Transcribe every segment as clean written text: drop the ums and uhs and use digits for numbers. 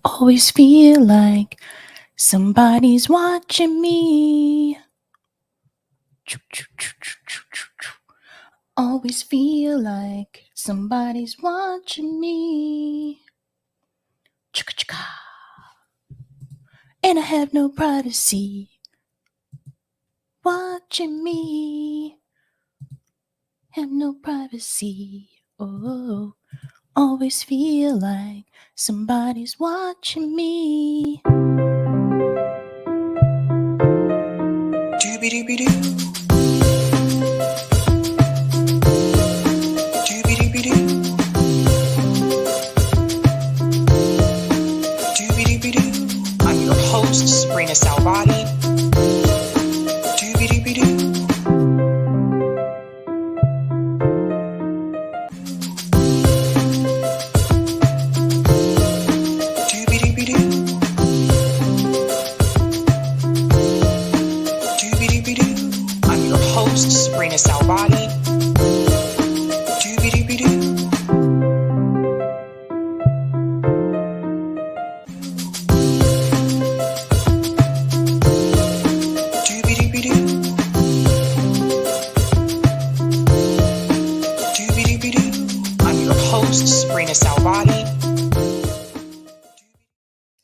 Always feel like somebody's watching me. Always feel like somebody's watching me. And I have no privacy. Watching me. Have no privacy. Oh, always feel like somebody's watching me. Dooby-dooby-doo. I'm your host, sabrinasalvati. I'm your host, sabrinasalvati.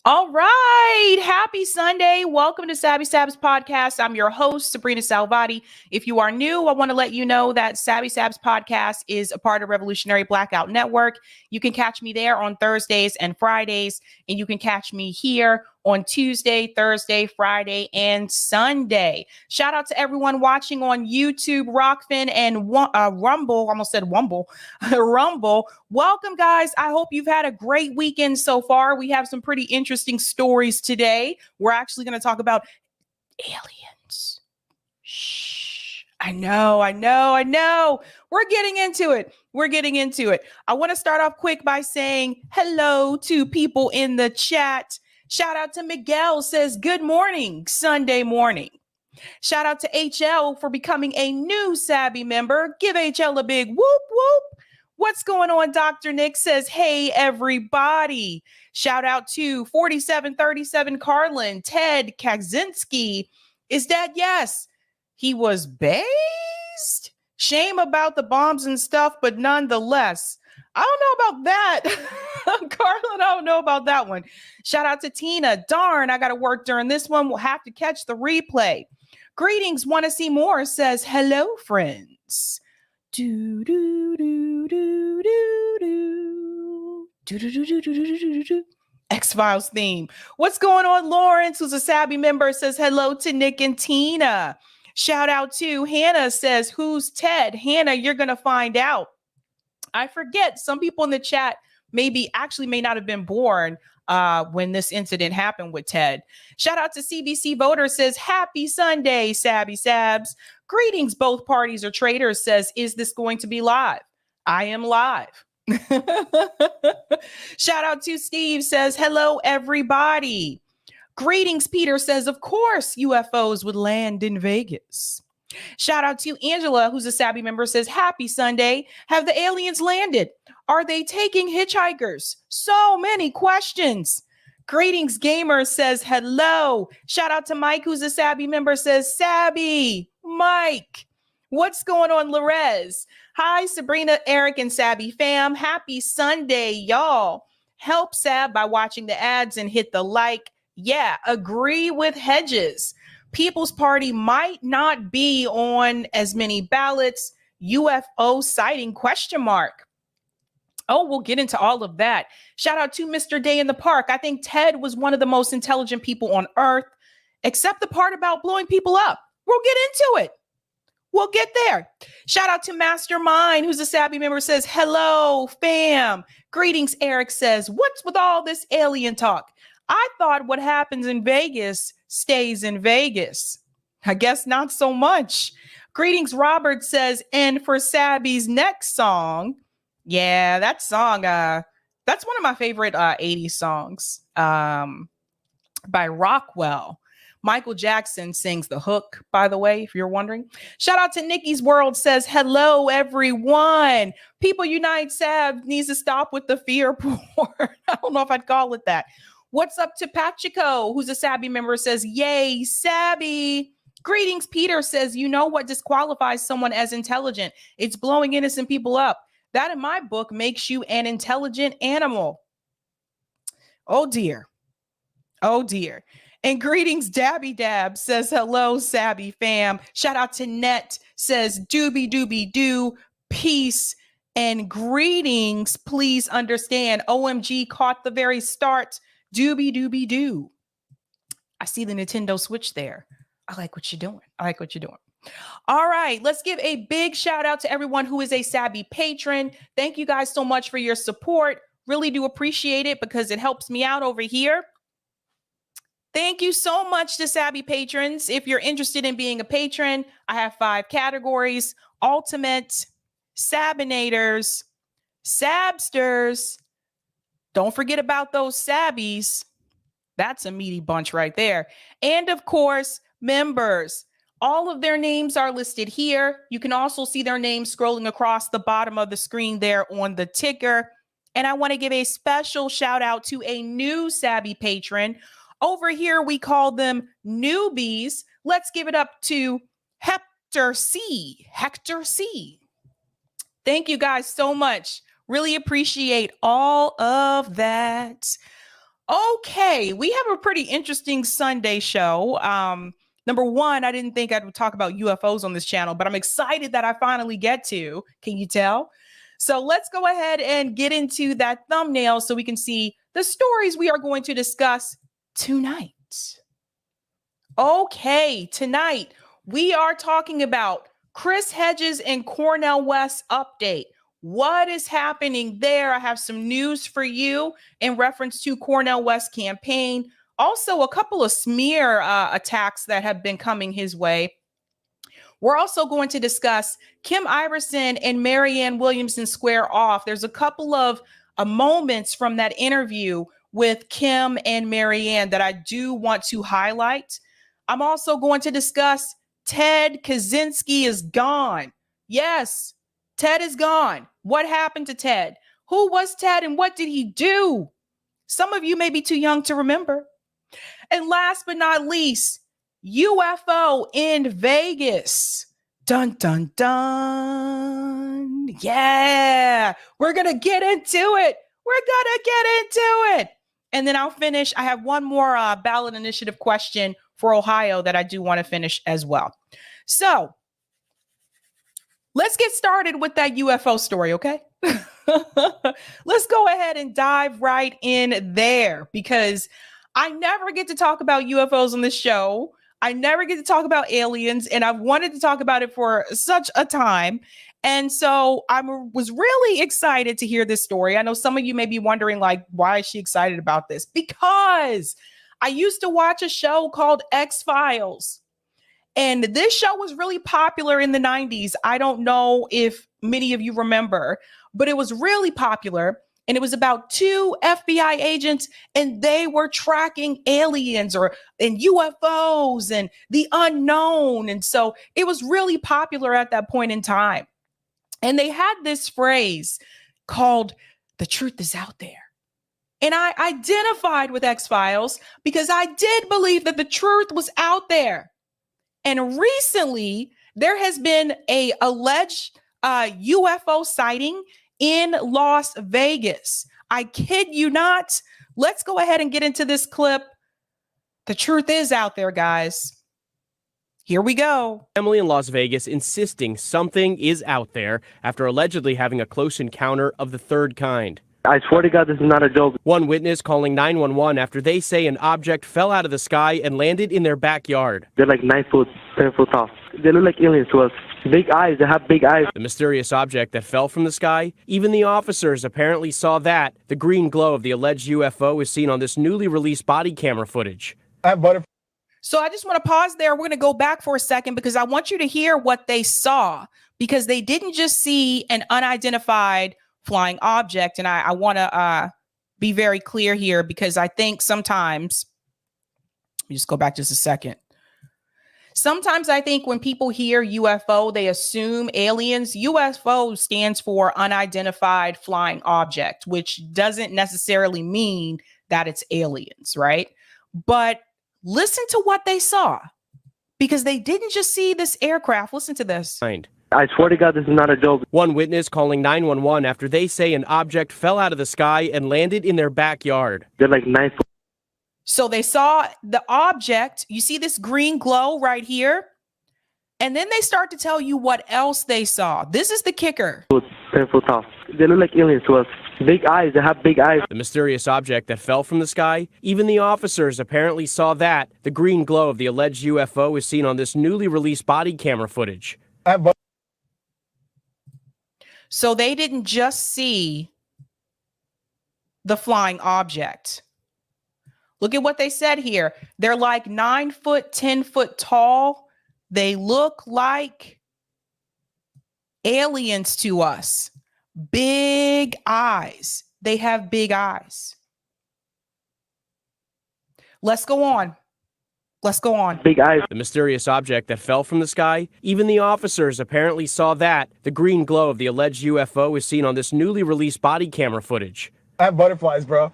All right. Happy Sunday. Welcome to Sabby Sabs podcast. I'm your host, Sabrina Salvati. If you are new, I want to let you know that Sabby Sabs podcast is a part of Revolutionary Blackout Network. You can catch me there on Thursdays and Fridays, and you can catch me here on Tuesday, Thursday, Friday, and Sunday. Shout out to everyone watching on YouTube, Rockfin, and Rumble. Almost said Wumble. Rumble. Welcome, guys. I hope you've had a great weekend so far. We have some pretty interesting stories today. We're actually going to talk about aliens. Shh. I know. We're getting into it. I want to start off quick by saying hello to people in the chat. Shout out to Miguel, says good morning, Sunday morning. Shout out to HL for becoming a new Sabby member. Give HL a big whoop whoop. What's going on? Dr. Nick says, hey, everybody. Shout out to 4737 Carlin. Ted Kaczynski is dead. Yes, he was based. Shame about the bombs and stuff, but nonetheless, I don't know about that. Carlin, I don't know about that one. Shout out to Tina. Darn, I got to work during this one. We'll have to catch the replay. Greetings, want to see more, says hello, friends. Do do do do do do do do do do do. X-Files theme. What's going on? Lawrence, who's a Sabby member, says hello to Nick and Tina. Shout out to Hannah, says who's Ted? Hannah, you're gonna find out. I forget. Some people in the chat may not have been born when this incident happened with Ted. Shout out to CBC Voter, says happy Sunday, Sabby Sabs. Greetings, both parties are traitors, says, is this going to be live? I am live. Shout out to Steve, says, hello, everybody. Greetings, Peter, says, of course, UFOs would land in Vegas. Shout out to Angela, who's a Sabby member, says, happy Sunday. Have the aliens landed? Are they taking hitchhikers? So many questions. Greetings, Gamer, says, hello. Shout out to Mike, who's a Sabby member, says, Sabby. Mike, what's going on, Larez? Hi, Sabrina, Eric, and Sabby fam. Happy Sunday, y'all. Help Sab by watching the ads and hit the like. Yeah, agree with Hedges. People's Party might not be on as many ballots. UFO sighting ? Oh, we'll get into all of that. Shout out to Mr. Day in the Park. I think Ted was one of the most intelligent people on earth, except the part about blowing people up. We'll get into it. We'll get there. Shout out to Mastermind, who's a Sabby member, says, hello, fam. Greetings, Eric says, what's with all this alien talk? I thought what happens in Vegas stays in Vegas. I guess not so much. Greetings, Robert says, and for Sabby's next song, yeah, that song, that's one of my favorite 80s songs by Rockwell. Michael Jackson sings the hook, by the way, if you're wondering. Shout out to Nikki's World says, hello, everyone. People Unite Sab needs to stop with the fear porn. I don't know if I'd call it that. What's up to Pachico, who's a Sabby member, says, yay, Sabby. Greetings, Peter says, you know what disqualifies someone as intelligent? It's blowing innocent people up. That, in my book, makes you an intelligent animal. Oh, dear. Oh, dear. And greetings, Dabby Dab says, hello, Sabby fam. Shout out to Net says, doobie doobie doo, peace and greetings. Please understand, OMG caught the very start. Doobie doobie doo. I see the Nintendo Switch there. I like what you're doing. I like what you're doing. All right, let's give a big shout out to everyone who is a Sabby patron. Thank you guys so much for your support. Really do appreciate it because it helps me out over here. Thank you so much to Sabby patrons. If you're interested in being a patron, I have 5 categories: Ultimate, Sabinators, Sabsters. Don't forget about those Sabbies. That's a meaty bunch right there. And of course, members. All of their names are listed here. You can also see their names scrolling across the bottom of the screen there on the ticker. And I want to give a special shout out to a new Sabby patron. Over here, we call them newbies. Let's give it up to Hector C. Hector C. Thank you guys so much. Really appreciate all of that. Okay, we have a pretty interesting Sunday show. Number one, I didn't think I would talk about UFOs on this channel, but I'm excited that I finally get to. Can you tell? So let's go ahead and get into that thumbnail so we can see the stories we are going to discuss tonight. Okay, tonight we are talking about Chris Hedges and Cornel West update. What is happening there? I have some news for you in reference to Cornel West campaign. Also, a couple of smear attacks that have been coming his way. We're also going to discuss Kim Iversen and Marianne Williamson square off. There's a couple of moments from that interview with Kim and Marianne that I do want to highlight. I'm also going to discuss Ted Kaczynski is gone. Yes, Ted is gone. What happened to Ted? Who was Ted and what did he do? Some of you may be too young to remember. And last but not least, UFO in Vegas. Dun, dun, dun. Yeah, we're going to get into it. We're going to get into it. And then I'll finish. I have one more ballot initiative question for Ohio that I do want to finish as well. So let's get started with that UFO story, okay? Let's go ahead and dive right in there because I never get to talk about UFOs on this show. I never get to talk about aliens, and I've wanted to talk about it for such a time. And so I was really excited to hear this story. I know some of you may be wondering, like, why is she excited about this? Because I used to watch a show called X-Files. And this show was really popular in the 90s. I don't know if many of you remember, but it was really popular. And it was about 2 FBI agents, and they were tracking aliens and UFOs and the unknown. And so it was really popular at that point in time. And they had this phrase called "the truth is out there." And I identified with X-Files because I did believe that the truth was out there. And recently, there has been a alleged UFO sighting in Las Vegas. I kid you not. Let's go ahead and get into this clip. The truth is out there, guys. Here we go. Family in Las Vegas insisting something is out there after allegedly having a close encounter of the third kind. I swear to God, this is not a joke. One witness calling 911 after they say an object fell out of the sky and landed in their backyard. They're like 9 foot, 10 foot tall. They look like aliens to us. Big eyes, they have big eyes. The mysterious object that fell from the sky, even the officers apparently saw that. The green glow of the alleged UFO is seen on this newly released body camera footage. So I just want to pause there. We're going to go back for a second because I want you to hear what they saw, because they didn't just see an unidentified flying object. And I want to be very clear here because I think sometimes Let me just go back just a second. Sometimes I think when people hear UFO, they assume aliens. UFO stands for unidentified flying object, which doesn't necessarily mean that it's aliens, right? But listen to what they saw, because they didn't just see this aircraft. Listen to this. I swear to God, this is not a joke. One witness calling 911 after they say an object fell out of the sky and landed in their backyard. They're like 9 foot. So they saw the object. You see this green glow right here? And then they start to tell you what else they saw. This is the kicker. 10 foot tall. They look like aliens to us. Big eyes. They have big eyes. The mysterious object that fell from the sky, even the officers apparently saw that. The green glow of the alleged UFO is seen on this newly released body camera footage. So they didn't just see the flying object. Look at what they said here. They're like 9 foot, 10 foot tall. They look like aliens to us. Big eyes. They have big eyes. Let's go on. Let's go on. Big eyes. The mysterious object that fell from the sky, even the officers apparently saw that. The green glow of the alleged UFO is seen on this newly released body camera footage. I have butterflies, bro.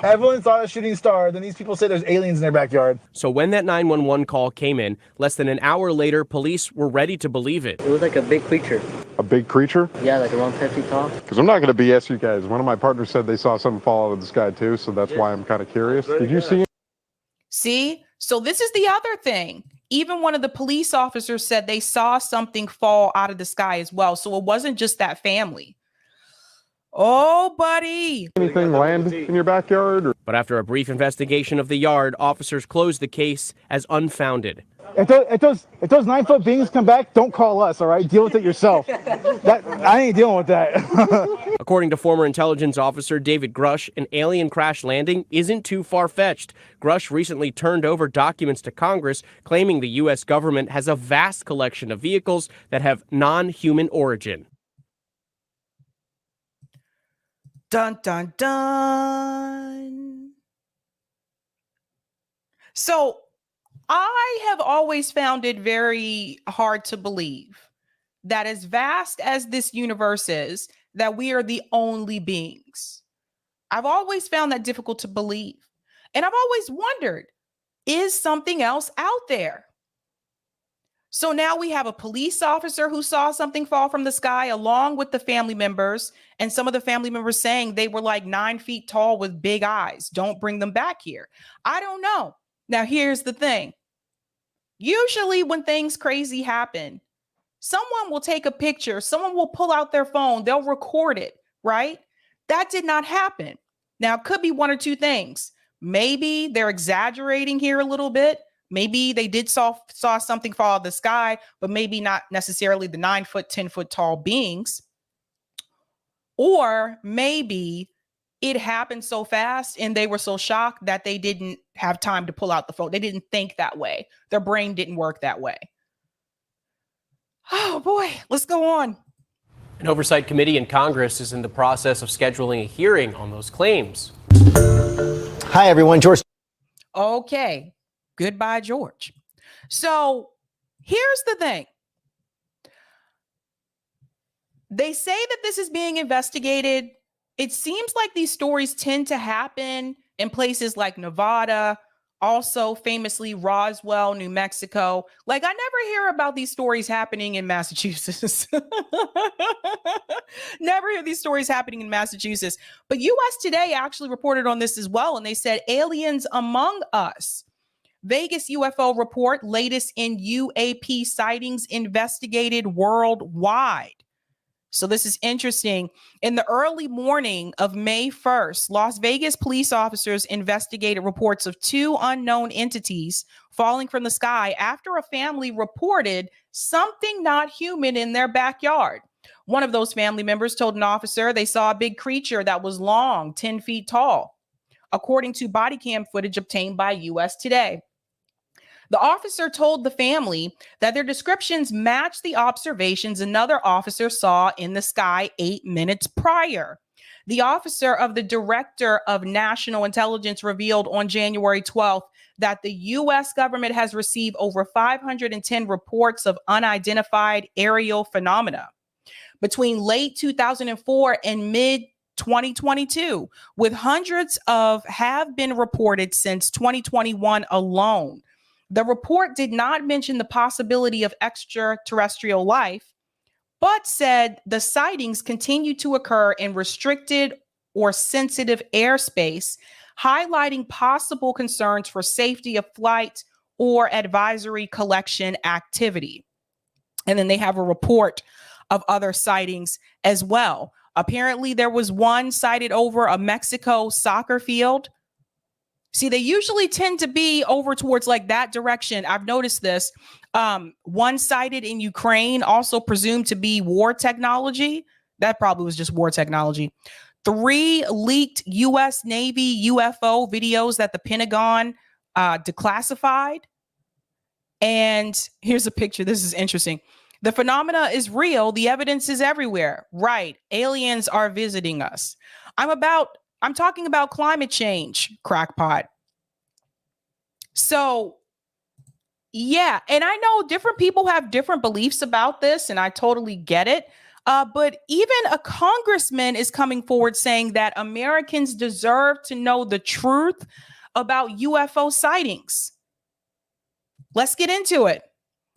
Everyone saw a shooting star. Then these people say there's aliens in their backyard. So when that 911 call came in, less than an hour later, police were ready to believe it. It was like a big creature. A big creature? Yeah, like around 10 feet tall. Because I'm not going to BS you guys. One of my partners said they saw something fall out of the sky too, so that's why I'm kind of curious. Did you see it? See? So this is the other thing. Even one of the police officers said they saw something fall out of the sky as well. So it wasn't just that family. Oh, buddy. Anything land in your backyard? But after a brief investigation of the yard, officers closed the case as unfounded. If those 9 foot beings come back, don't call us, all right? Deal with it yourself. I ain't dealing with that. According to former intelligence officer David Grush, an alien crash landing isn't too far-fetched. Grush recently turned over documents to Congress claiming the U.S. government has a vast collection of vehicles that have non-human origin. Dun, dun, dun. So I have always found it very hard to believe that as vast as this universe is, that we are the only beings. I've always found that difficult to believe. And I've always wondered, is something else out there? So now we have a police officer who saw something fall from the sky along with the family members, and some of the family members saying they were like 9 feet tall with big eyes. Don't bring them back here. I don't know. Now, here's the thing. Usually when things crazy happen, someone will take a picture, someone will pull out their phone, they'll record it, right? That did not happen. Now, it could be one or two things. Maybe they're exaggerating here a little bit. Maybe they did saw something fall out of the sky, but maybe not necessarily the 9 foot, 10 foot tall beings. Or maybe it happened so fast and they were so shocked that they didn't have time to pull out the phone. They didn't think that way. Their brain didn't work that way. Oh boy, let's go on. An oversight committee in Congress is in the process of scheduling a hearing on those claims. Hi, everyone. George. Okay. Goodbye, George. So here's the thing. They say that this is being investigated. It seems like these stories tend to happen in places like Nevada, also famously Roswell, New Mexico. Like, I never hear about these stories happening in Massachusetts. Never hear these stories happening in Massachusetts. But US Today actually reported on this as well, and they said aliens among us. Vegas UFO report, latest in UAP sightings investigated worldwide. So this is interesting. In the early morning of May 1st, Las Vegas police officers investigated reports of two unknown entities falling from the sky after a family reported something not human in their backyard. One of those family members told an officer they saw a big creature that was long, 10 feet tall, according to body cam footage obtained by US Today. The officer told the family that their descriptions matched the observations another officer saw in the sky 8 minutes prior. The officer of the Director of National Intelligence revealed on January 12th that the U.S. government has received over 510 reports of unidentified aerial phenomena between late 2004 and mid 2022, with hundreds of have been reported since 2021 alone. The report did not mention the possibility of extraterrestrial life, but said the sightings continue to occur in restricted or sensitive airspace, highlighting possible concerns for safety of flight or advisory collection activity. And then they have a report of other sightings as well. Apparently, there was one sighted over a Mexico soccer field. See, they usually tend to be over towards like that direction. I've noticed this. One sighted in Ukraine, also presumed to be war technology. That probably was just war technology. 3 leaked U.S. Navy UFO videos that the Pentagon declassified. And here's a picture. This is interesting. The phenomena is real. The evidence is everywhere. Right. Aliens are visiting us. I'm talking about climate change, crackpot. So, yeah. And I know different people have different beliefs about this, and I totally get it. But even a congressman is coming forward saying that Americans deserve to know the truth about UFO sightings. Let's get into it.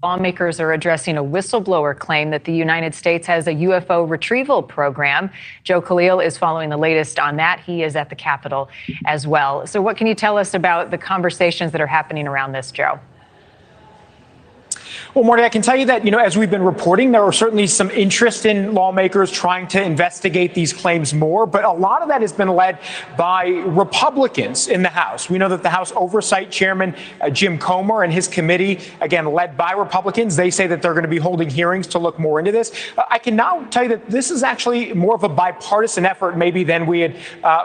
Lawmakers are addressing a whistleblower claim that the United States has a UFO retrieval program. Joe Khalil is following the latest on that. He is at the Capitol as well. So what can you tell us about the conversations that are happening around this, Joe? Well, Marty, I can tell you that, as we've been reporting, there are certainly some interest in lawmakers trying to investigate these claims more. But a lot of that has been led by Republicans in the House. We know that the House Oversight Chairman, Jim Comer, and his committee, again, led by Republicans, they say that they're going to be holding hearings to look more into this. I can now tell you that this is actually more of a bipartisan effort maybe than we had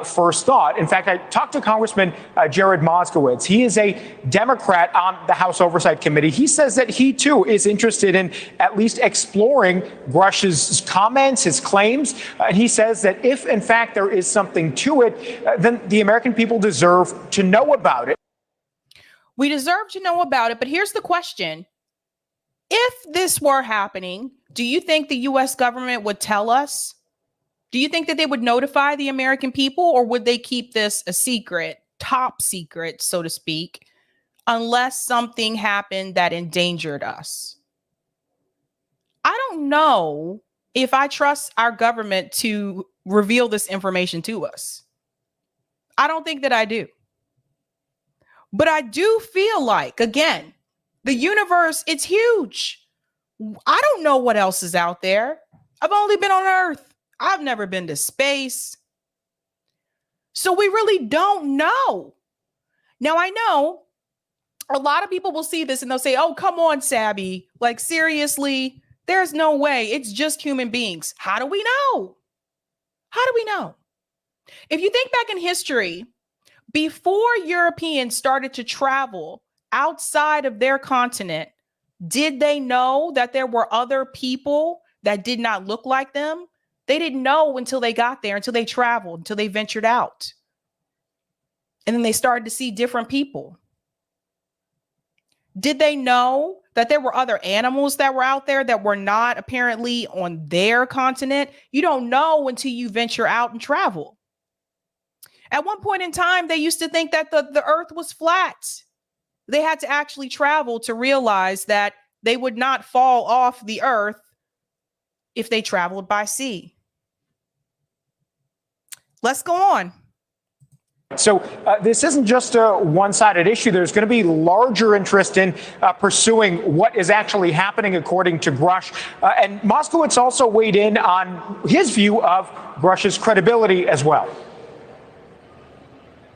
first thought. In fact, I talked to Congressman Jared Moskowitz. He is a Democrat on the House Oversight Committee. He says that he, too, is interested in at least exploring Grush's comments, his claims. And he says that if, in fact, there is something to it, then the American people deserve to know about it. We deserve to know about it. But here's the question. If this were happening, do you think the U.S. government would tell us? Do you think that they would notify the American people, or would they keep this a secret, top secret, so to speak, unless something happened that endangered us? I don't know if I trust our government to reveal this information to us. I don't think that I do. But I do feel like, again, the universe, it's huge. I don't know what else is out there. I've only been on Earth. I've never been to space. So we really don't know. Now, I know a lot of people will see this and they'll say, oh, come on, Sabby. Like, seriously, there's no way. It's just human beings. How do we know? How do we know? If you think back in history, before Europeans started to travel outside of their continent, did they know that there were other people that did not look like them? They didn't know until they got there, until they traveled, until they ventured out. And then they started to see different people. Did they know that there were other animals that were out there that were not apparently on their continent? You don't know until you venture out and travel. At one point in time, they used to think that the earth was flat. They had to actually travel to realize that they would not fall off the earth if they traveled by sea. Let's go on. So this isn't just a one-sided issue. There's going to be larger interest in pursuing what is actually happening, according to Grush. And Moskowitz also weighed in on his view of Grush's credibility as well.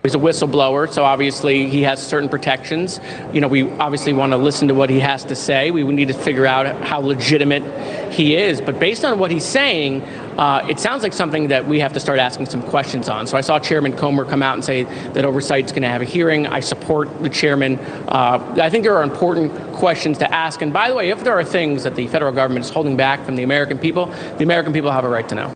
He's a whistleblower, so obviously he has certain protections. We obviously want to listen to what he has to say. We need to figure out how legitimate he is. But based on what he's saying, it sounds like something that we have to start asking some questions on. So I saw Chairman Comer come out and say that Oversight's going to have a hearing. I support the chairman. I think there are important questions to ask. And by the way, if there are things that the federal government is holding back from the American people have a right to know.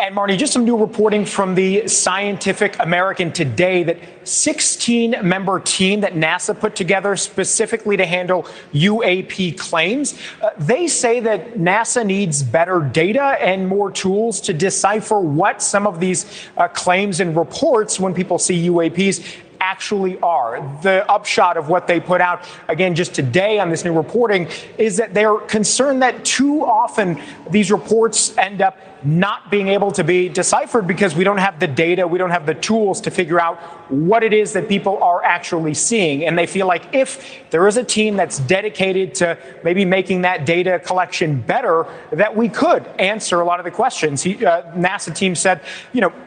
And Marnie, just some new reporting from the Scientific American today that 16-member team that NASA put together specifically to handle UAP claims. They say that NASA needs better data and more tools to decipher what some of these claims and reports when people see UAPs actually are. The upshot of what they put out, again, just today on this new reporting, is that they're concerned that too often these reports end up not being able to be deciphered because we don't have the data, we don't have the tools to figure out what it is that people are actually seeing. And they feel like if there is a team that's dedicated to maybe making that data collection better, that we could answer a lot of the questions. NASA team said,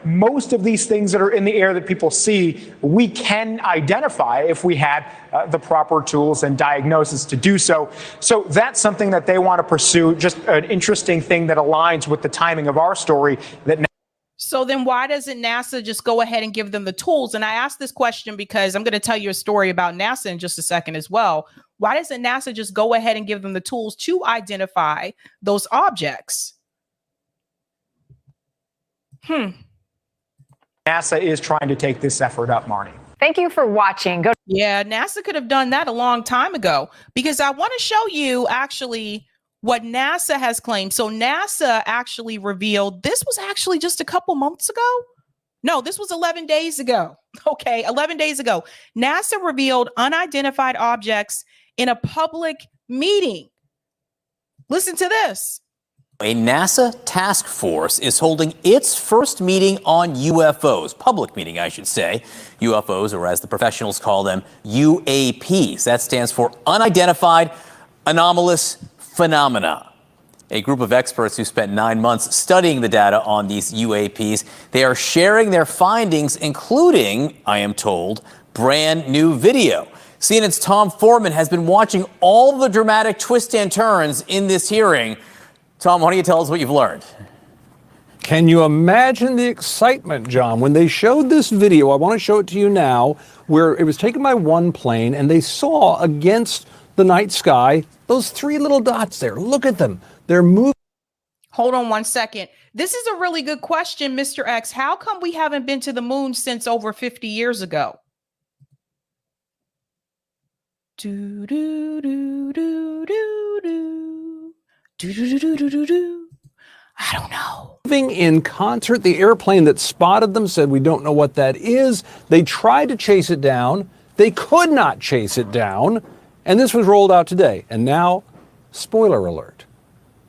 most of these things that are in the air that people see, we can identify if we had the proper tools and diagnosis to do so. So that's something that they want to pursue, just an interesting thing that aligns with the timing of our story. So then why doesn't NASA just go ahead and give them the tools? And I ask this question because I'm going to tell you a story about NASA in just a second as well. Why doesn't NASA just go ahead and give them the tools to identify those objects? NASA is trying to take this effort up, Marnie. Thank you for watching. Yeah, NASA could have done that a long time ago, because I want to show you actually what NASA has claimed. So NASA actually revealed, this was actually just a couple months ago. No, this was 11 days ago. Okay, 11 days ago. NASA revealed unidentified objects in a public meeting. Listen to this. A NASA task force is holding its first meeting on UFOs, public meeting, I should say. UFOs, or as the professionals call them, UAPs. That stands for Unidentified Anomalous Phenomena. A group of experts who spent 9 months studying the data on these UAPs, they are sharing their findings, including, I am told, brand new video. CNN's Tom Foreman has been watching all the dramatic twists and turns in this hearing. Tom, why don't you tell us what you've learned? Can you imagine the excitement, John, when they showed this video? I want to show it to you now, where it was taken by one plane and they saw against the night sky those three little dots there. Look at them. They're moving. Hold on one second. This is a really good question, Mr. X. How come we haven't been to the moon since over 50 years ago? Do, do, do, do, do, do. I don't know. Moving in concert, the airplane that spotted them said, we don't know what that is. They tried to chase it down. They could not chase it down. And this was rolled out today. And now, spoiler alert.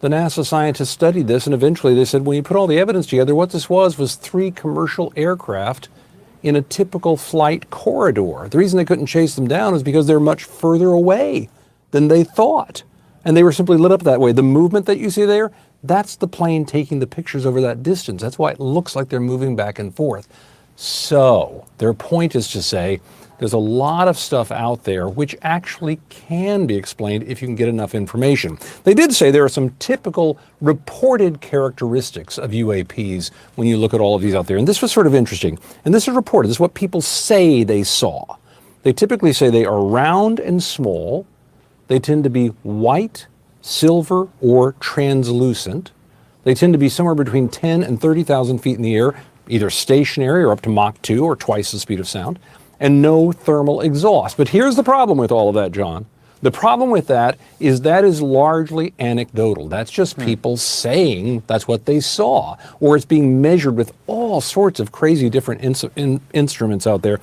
The NASA scientists studied this, and eventually they said, when you put all the evidence together, what this was 3 commercial aircraft in a typical flight corridor. The reason they couldn't chase them down is because they're much further away than they thought. And they were simply lit up that way. The movement that you see there, that's the plane taking the pictures over that distance. That's why it looks like they're moving back and forth. So their point is to say there's a lot of stuff out there which actually can be explained if you can get enough information. They did say there are some typical reported characteristics of UAPs when you look at all of these out there. And this was sort of interesting. And this is reported. This is what people say they saw. They typically say they are round and small. They tend to be white, silver, or translucent. They tend to be somewhere between 10 and 30,000 feet in the air, either stationary or up to Mach 2 or twice the speed of sound, and no thermal exhaust. But here's the problem with all of that, John. The problem with that is largely anecdotal. That's just people saying that's what they saw, or it's being measured with all sorts of crazy different instruments out there.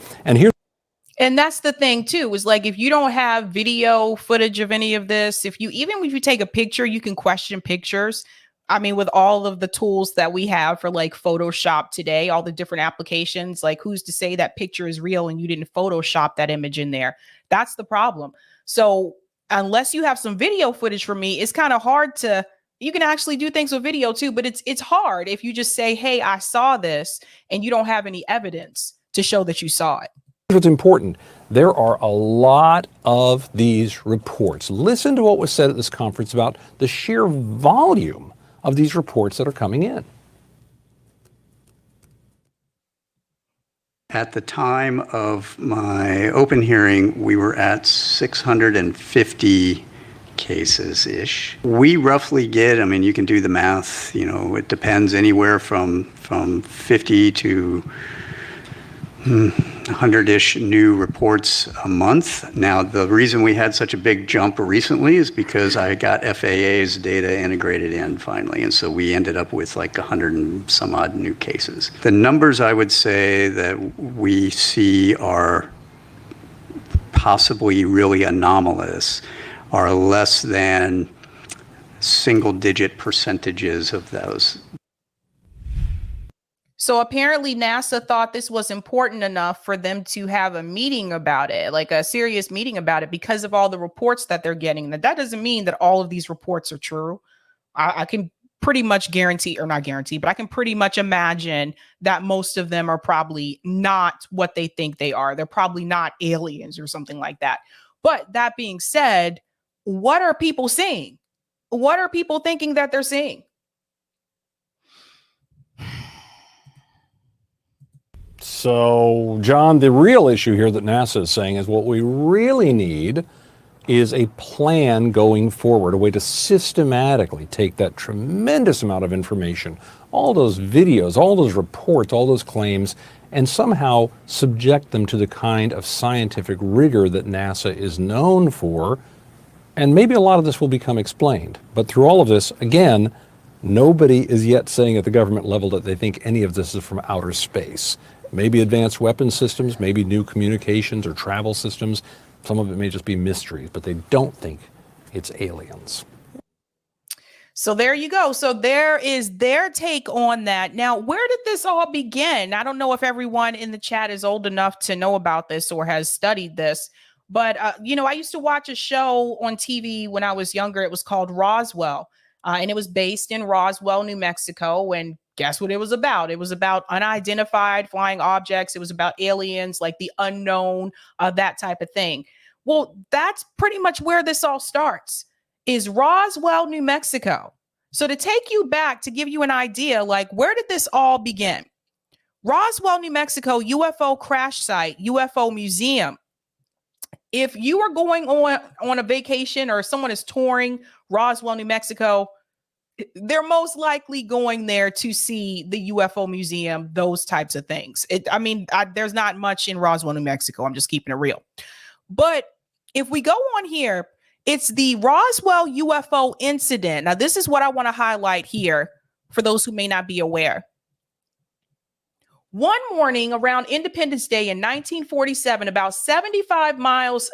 And that's the thing too, is like, if you don't have video footage of any of this, even if you take a picture, you can question pictures. I mean, with all of the tools that we have for like Photoshop today, all the different applications, like who's to say that picture is real and you didn't Photoshop that image in there? That's the problem. So unless you have some video footage for me, it's kind of hard to, you can actually do things with video too, but it's hard if you just say, hey, I saw this, and you don't have any evidence to show that you saw it. What's important, there are a lot of these reports. Listen to what was said at this conference about the sheer volume of these reports that are coming in. At the time of my open hearing, we were at 650 cases-ish. We roughly get, I mean, you can do the math, it depends anywhere from 50 to 100-ish new reports a month. Now, the reason we had such a big jump recently is because I got FAA's data integrated in finally, and so we ended up with like 100 and some odd new cases. The numbers I would say that we see are possibly really anomalous are less than single-digit percentages of those. So apparently NASA thought this was important enough for them to have a meeting about it, like a serious meeting about it, because of all the reports that they're getting. That doesn't mean that all of these reports are true. I can pretty much guarantee, or not guarantee, but I can pretty much imagine that most of them are probably not what they think they are. They're probably not aliens or something like that. But that being said, what are people seeing? What are people thinking that they're seeing? So, John, the real issue here that NASA is saying is what we really need is a plan going forward, a way to systematically take that tremendous amount of information, all those videos, all those reports, all those claims, and somehow subject them to the kind of scientific rigor that NASA is known for. And maybe a lot of this will become explained. But through all of this, again, nobody is yet saying at the government level that they think any of this is from outer space. Maybe advanced weapon systems, maybe new communications or travel systems. Some of it may just be mysteries, but they don't think it's aliens. So there you go. So there is their take on that. Now, where did this all begin? I don't know if everyone in the chat is old enough to know about this or has studied this, but, I used to watch a show on TV when I was younger. It was called Roswell, and it was based in Roswell, New Mexico. And guess what it was about? It was about unidentified flying objects. It was about aliens, like the unknown, that type of thing. Well, that's pretty much where this all starts, is Roswell, New Mexico. So to take you back, to give you an idea, like, where did this all begin? Roswell, New Mexico, UFO crash site, UFO museum. If you are going on a vacation or someone is touring Roswell, New Mexico, they're most likely going there to see the UFO museum, those types of things. There's not much in Roswell, New Mexico. I'm just keeping it real. But if we go on here, it's the Roswell UFO incident. Now, this is what I want to highlight here for those who may not be aware. One morning around Independence Day in 1947, about 75 miles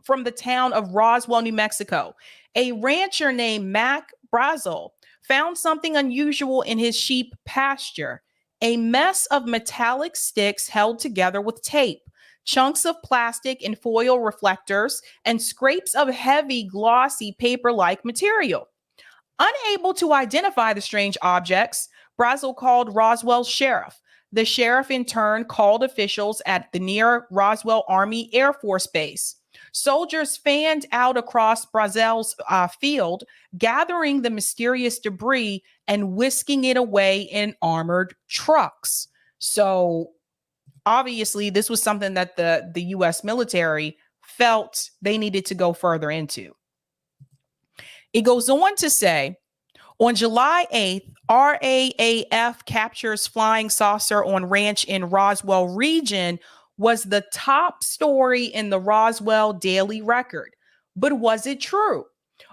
from the town of Roswell, New Mexico, a rancher named Mac Brazel found something unusual in his sheep pasture: a mess of metallic sticks held together with tape, chunks of plastic and foil reflectors, and scrapes of heavy, glossy paper-like material. Unable to identify the strange objects, Brazel called Roswell's sheriff. The sheriff, in turn, called officials at the near Roswell Army Air Force Base. Soldiers fanned out across Brazel's field, gathering the mysterious debris and whisking it away in armored trucks. So obviously, this was something that the U.S. military felt they needed to go further into. It goes on to say, on July 8th, RAAF captures flying saucer on ranch in Roswell region was the top story in the Roswell Daily Record. But was it true?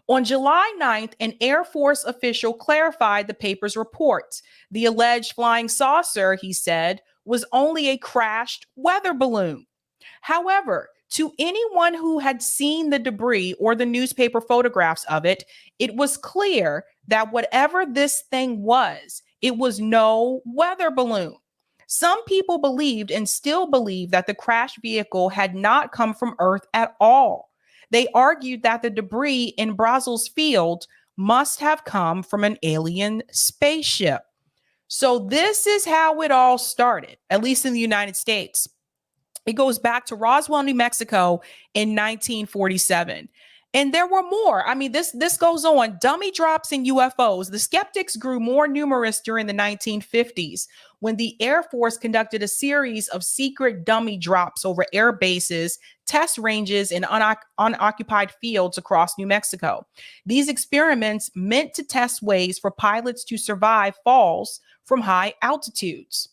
On July 9th, an Air Force official clarified the paper's report. The alleged flying saucer, he said, was only a crashed weather balloon. However, to anyone who had seen the debris or the newspaper photographs of it, it was clear that whatever this thing was, it was no weather balloon. Some people believed and still believe that the crashed vehicle had not come from Earth at all. They argued that the debris in Brazel's field must have come from an alien spaceship. So this is how it all started, at least in the United States. It goes back to Roswell, New Mexico in 1947. And there were more. I mean, this goes on. Dummy drops in UFOs. The skeptics grew more numerous during the 1950s when the Air Force conducted a series of secret dummy drops over air bases, test ranges, and unoccupied fields across New Mexico. These experiments meant to test ways for pilots to survive falls from high altitudes.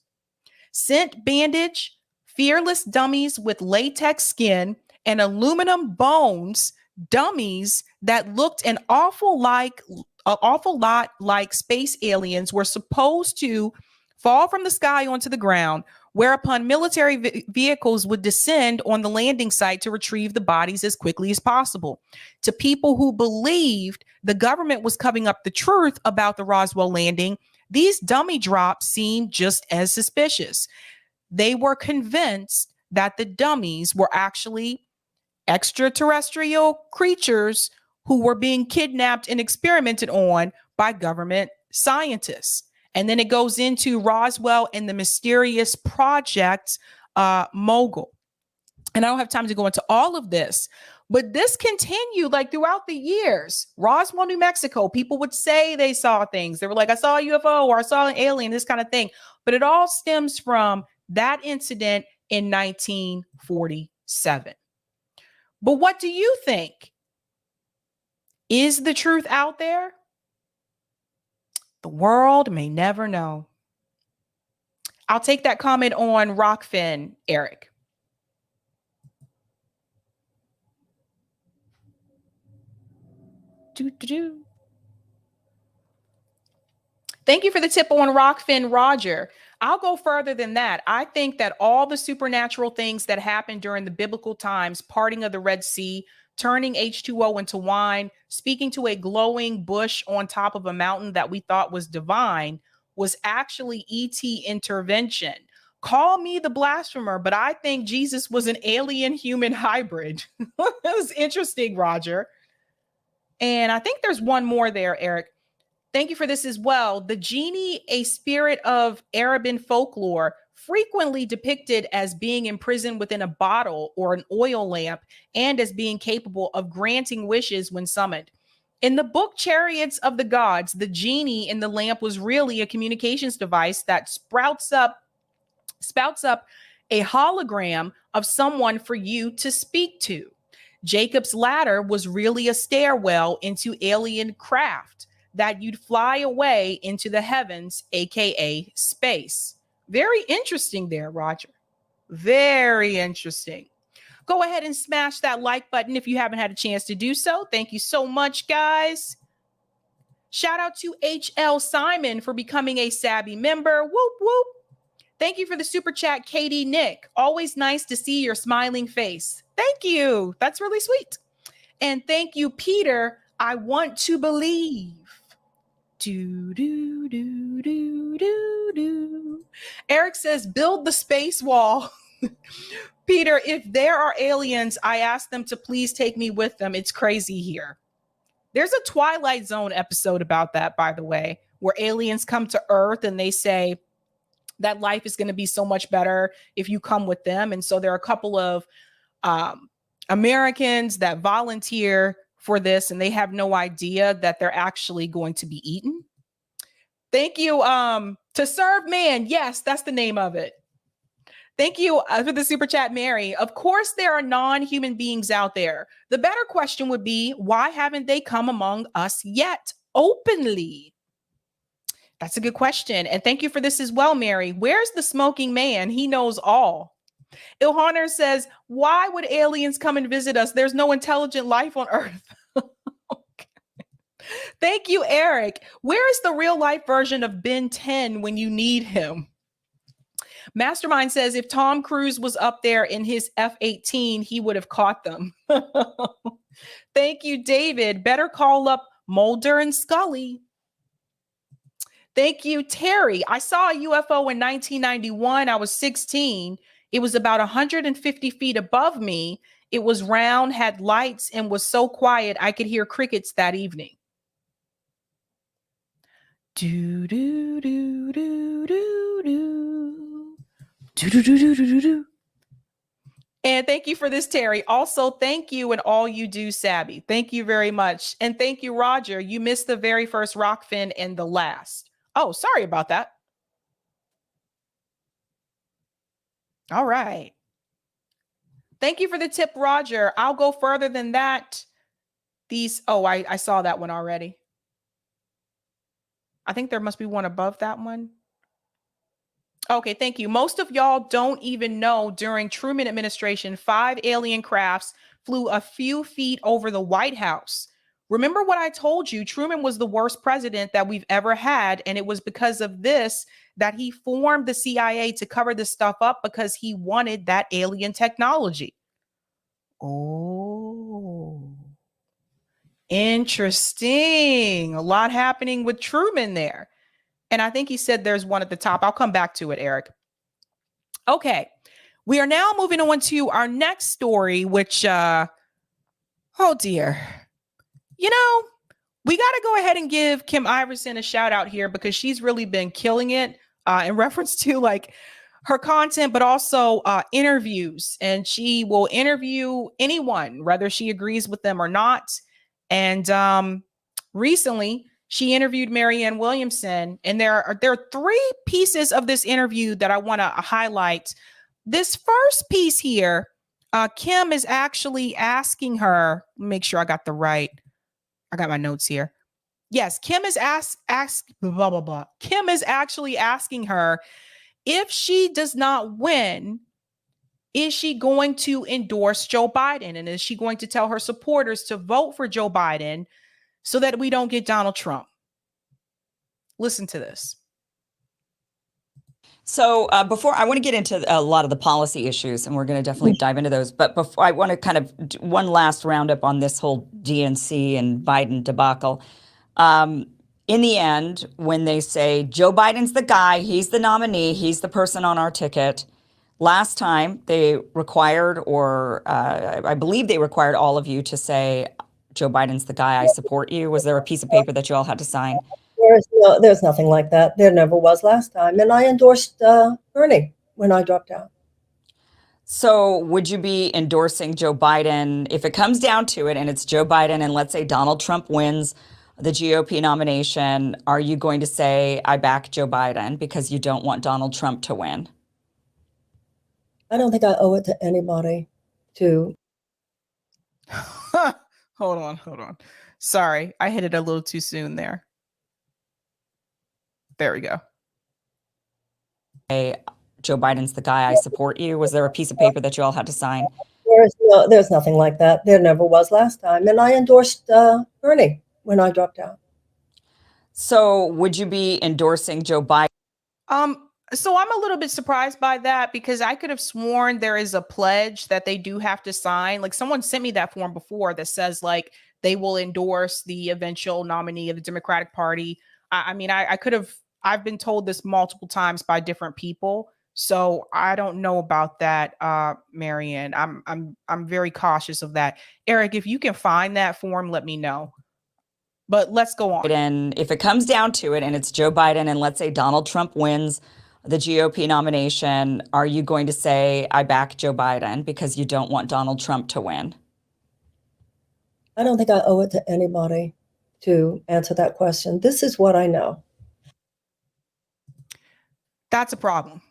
Scent bandage, fearless dummies with latex skin, and aluminum bones, dummies that looked an awful lot like space aliens were supposed to fall from the sky onto the ground, whereupon military vehicles would descend on the landing site to retrieve the bodies as quickly as possible. To people who believed the government was covering up the truth about the Roswell landing, these dummy drops seemed just as suspicious. They were convinced that the dummies were actually extraterrestrial creatures who were being kidnapped and experimented on by government scientists. And then it goes into Roswell and the mysterious project Mogul. And I don't have time to go into all of this, but this continued like throughout the years. Roswell, New Mexico, people would say they saw things. They were like, I saw a UFO or I saw an alien, this kind of thing. But it all stems from that incident in 1947. But what do you think? Is the truth out there? The world may never know. I'll take that comment on Rockfin, Eric. Thank you for the tip on Rockfin, Roger. I'll go further than that. I think that all the supernatural things that happened during the biblical times, parting of the Red Sea, turning H2O into wine, speaking to a glowing bush on top of a mountain that we thought was divine, was actually ET intervention. Call me the blasphemer, but I think Jesus was an alien-human hybrid. That was interesting, Roger. And I think there's one more there, Eric. Thank you for this as well. The genie, a spirit of Arabian folklore, frequently depicted as being imprisoned within a bottle or an oil lamp and as being capable of granting wishes when summoned. In the book Chariots of the Gods, the genie in the lamp was really a communications device that spouts up a hologram of someone for you to speak to. Jacob's ladder was really a stairwell into alien craft that you'd fly away into the heavens, aka space. Very interesting there, Roger. Very interesting. Go ahead and smash that like button if you haven't had a chance to do so. Thank you so much, guys. Shout out to HL Simon for becoming a Sabby member. Whoop, whoop. Thank you for the super chat, Katie Nick. Always nice to see your smiling face. Thank you. That's really sweet. And thank you, Peter. I want to believe. Eric says, build the space wall. Peter, if there are aliens, I ask them to please take me with them. It's crazy here. There's a Twilight Zone episode about that, by the way, where aliens come to Earth and they say that life is going to be so much better if you come with them. And so there are a couple of Americans that volunteer for this, and they have no idea that they're actually going to be eaten. Thank you. To serve man. Yes, that's the name of it. Thank you for the super chat, Mary. Of course, there are non-human beings out there. The better question would be, why haven't they come among us yet openly? That's a good question. And thank you for this as well, Mary. Where's the smoking man? He knows all. Ilhanner says, why would aliens come and visit us? There's no intelligent life on Earth. Okay. Thank you, Eric. Where is the real life version of Ben 10 when you need him? Mastermind says, if Tom Cruise was up there in his F-18, he would have caught them. Thank you, David. Better call up Mulder and Scully. Thank you, Terry. I saw a UFO in 1991. I was 16. It was about 150 feet above me. It was round, had lights, and was so quiet I could hear crickets that evening. Do do do do do do do do do do do do. And thank you for this, Terry. Also, thank you and all you do, Sabby. Thank you very much. And thank you, Roger. You missed the very first Rockfin and the last. Oh, sorry about that. All right. Thank you for the tip, Roger. I'll go further than that. I saw that one already. I think there must be one above that one. Okay, thank you. Most of y'all don't even know during Truman administration, 5 alien crafts flew a few feet over the White House. Remember what I told you? Truman was the worst president that we've ever had. And it was because of this that he formed the CIA to cover this stuff up because he wanted that alien technology. Oh, interesting. A lot happening with Truman there. And I think he said there's one at the top. I'll come back to it, Eric. Okay. We are now moving on to our next story, which, oh dear. You know, we got to go ahead and give Kim Iversen a shout out here because she's really been killing it in reference to like her content, but also interviews. And she will interview anyone, whether she agrees with them or not. And recently, she interviewed Marianne Williamson, and there are 3 pieces of this interview that I want to highlight. This first piece here, Kim is actually asking her. Make sure I got my notes here. Yes, Kim is blah blah blah. Kim is actually asking her if she does not win, is she going to endorse Joe Biden, and is she going to tell her supporters to vote for Joe Biden so that we don't get Donald Trump? Listen to this. So before I want to get into a lot of the policy issues, and we're going to definitely dive into those. But before I want to kind of do one last roundup on this whole DNC and Biden debacle. In the end, when they say Joe Biden's the guy, he's the nominee, he's the person on our ticket. Last time they required, or I believe they required all of you to say, Joe Biden's the guy, I support you. Was there a piece of paper that you all had to sign? There's nothing like that. There never was last time. And I endorsed Bernie when I dropped out. So would you be endorsing Joe Biden if it comes down to it and it's Joe Biden and let's say Donald Trump wins the GOP nomination? Are you going to say, I back Joe Biden because you don't want Donald Trump to win? I don't think I owe it to anybody to. Hold on. Sorry, I hit it a little too soon there. There we go. Hey, Joe Biden's the guy, I support you. Was there a piece of paper that you all had to sign? There's nothing like that. There never was last time. And I endorsed Bernie when I dropped out. So would you be endorsing Joe Biden? So I'm a little bit surprised by that because I could have sworn there is a pledge that they do have to sign. Like someone sent me that form before that says like they will endorse the eventual nominee of the Democratic Party. I've been told this multiple times by different people. So I don't know about that, Marianne. I'm very cautious of that. Eric, if you can find that form, let me know. But let's go on. And if it comes down to it and it's Joe Biden and let's say Donald Trump wins the GOP nomination, are you going to say, I back Joe Biden because you don't want Donald Trump to win? I don't think I owe it to anybody to answer that question. This is what I know. That's a problem.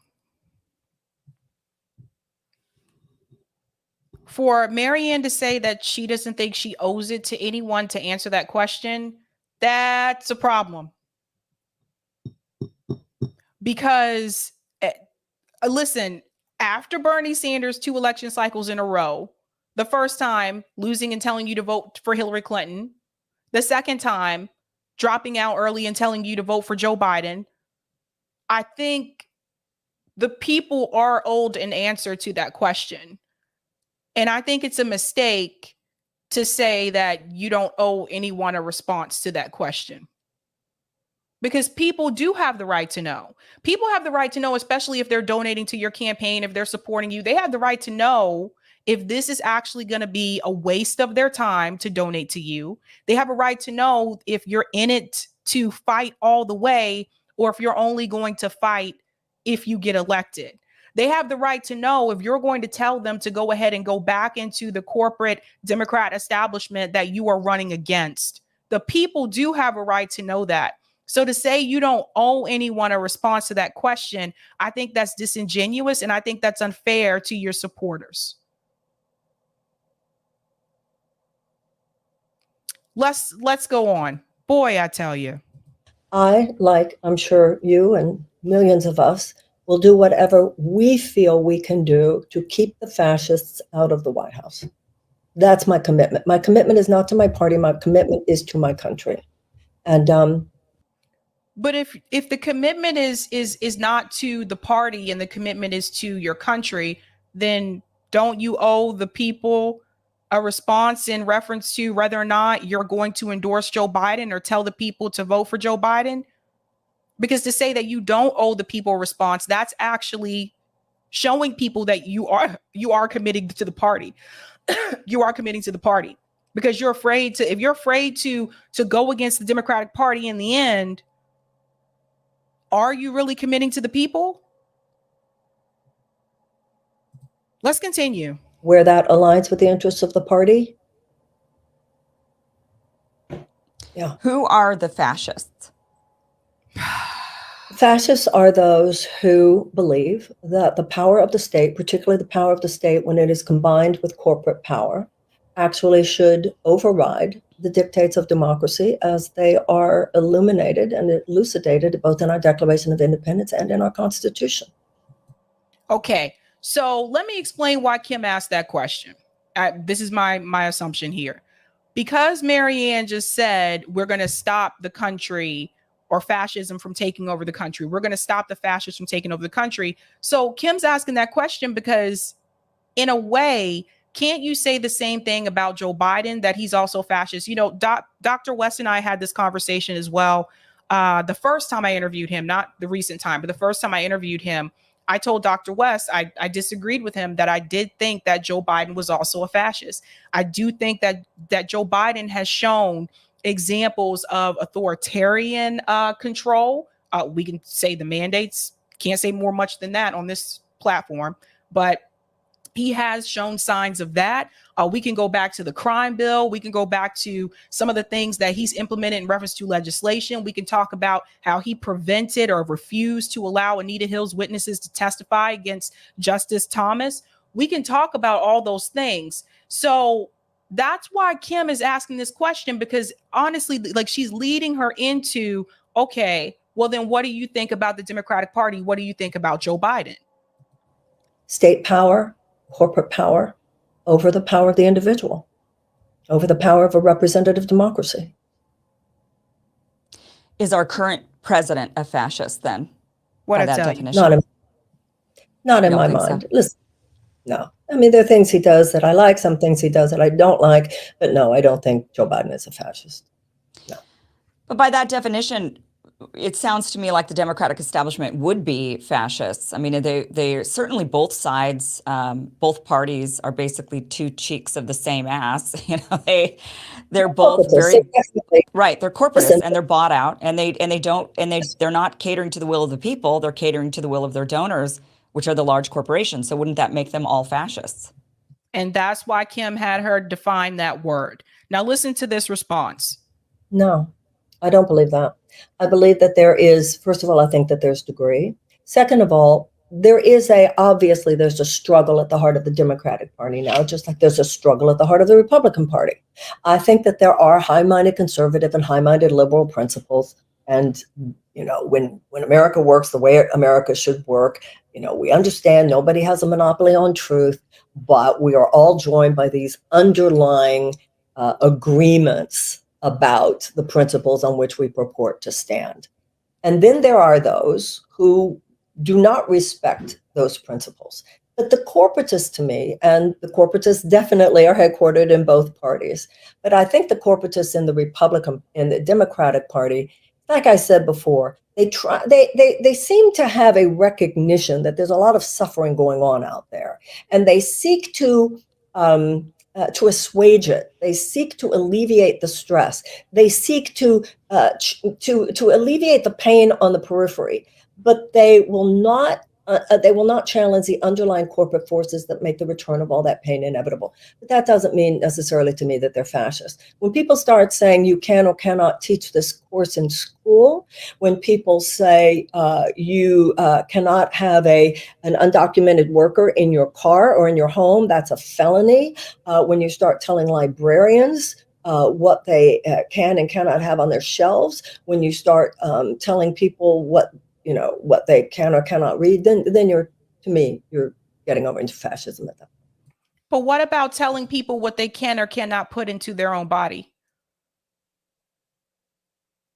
For Marianne to say that she doesn't think she owes it to anyone to answer that question, that's a problem. Because, listen, after Bernie Sanders 2 election cycles in a row, the first time losing and telling you to vote for Hillary Clinton, the second time dropping out early and telling you to vote for Joe Biden, I think the people are owed an answer to that question. And I think it's a mistake to say that you don't owe anyone a response to that question. Because people do have the right to know. People have the right to know, especially if they're donating to your campaign, if they're supporting you. They have the right to know if this is actually going to be a waste of their time to donate to you. They have a right to know if you're in it to fight all the way or if you're only going to fight if you get elected. They have the right to know if you're going to tell them to go ahead and go back into the corporate Democrat establishment that you are running against. The people do have a right to know that. So to say you don't owe anyone a response to that question, I think that's disingenuous, and I think that's unfair to your supporters. Let's go on. Boy, I tell you. I'm sure you and millions of us, will do whatever we feel we can do to keep the fascists out of the White House. That's my commitment. My commitment is not to my party. My commitment is to my country. And but if the commitment is not to the party and the commitment is to your country, then don't you owe the people a response in reference to whether or not you're going to endorse Joe Biden or tell the people to vote for Joe Biden? Because to say that you don't owe the people a response, that's actually showing people that you are committing to the party. You are committing to the party because you're afraid to, if you're afraid to go against the Democratic Party in the end, are you really committing to the people? Let's continue. Where that aligns with the interests of the party. Yeah. Who are the fascists? Fascists are those who believe that the power of the state, particularly the power of the state when it is combined with corporate power, actually should override the dictates of democracy as they are illuminated and elucidated both in our Declaration of Independence and in our Constitution. Okay, so let me explain why Kim asked that question. This is my assumption here. Because Marianne just said we're going to stop the country or fascism from taking over the country. We're going to stop the fascists from taking over the country. So Kim's asking that question because in a way, can't you say the same thing about Joe Biden, that he's also fascist? You know, Dr. West and I had this conversation as well. The first time I interviewed him, not the recent time, but the first time I interviewed him, I told Dr. West, I disagreed with him that I did think that Joe Biden was also a fascist. I do think that Joe Biden has shown examples of authoritarian control. We can say the mandates, can't say more much than that on this platform, but he has shown signs of that. We can go back to the crime bill. We can go back to some of the things that he's implemented in reference to legislation. We can talk about how he prevented or refused to allow Anita Hill's witnesses to testify against Justice Thomas. We can talk about all those things. So that's why Kim is asking this question, because honestly, like, she's leading her into, okay, well, then what do you think about the Democratic Party? What do you think about Joe Biden? State power, corporate power over the power of the individual, over the power of a representative democracy. Is our current president a fascist then? What by I that tell definition? You. Not in my mind. So? Listen, no. I mean, there are things he does that I like, some things he does that I don't like, but no, I don't think Joe Biden is a fascist. No. But by that definition, it sounds to me like the Democratic establishment would be fascists. I mean, they certainly, both sides, both parties are basically two cheeks of the same ass. You know, they're both very right. They're corporatists and they're bought out, and they're not catering to the will of the people. They're catering to the will of their donors, which are the large corporations. So wouldn't that make them all fascists? And that's why Kim had her define that word. Now listen to this response. No, I don't believe that. I believe that there is, first of all, I think that there's degree. Second of all, obviously there's a struggle at the heart of the Democratic Party now, just like there's a struggle at the heart of the Republican Party. I think that there are high-minded conservative and high-minded liberal principles. And, you know, when America works the way America should work, you know, we understand nobody has a monopoly on truth, but we are all joined by these underlying agreements about the principles on which we purport to stand. And then there are those who do not respect those principles. But the corporatists, to me, and the corporatists definitely are headquartered in both parties, but I think the corporatists in the Democratic Party, like I said before, they seem to have a recognition that there's a lot of suffering going on out there, and they seek to assuage it. They seek to alleviate the stress. They seek to alleviate the pain on the periphery, but they will not They will not challenge the underlying corporate forces that make the return of all that pain inevitable. But that doesn't mean necessarily to me that they're fascist. When people start saying you can or cannot teach this course in school, when people say you cannot have an undocumented worker in your car or in your home, that's a felony. When you start telling librarians what they can and cannot have on their shelves, when you start telling people what they can or cannot read, then you're getting over into fascism at that point. But what about telling people what they can or cannot put into their own body?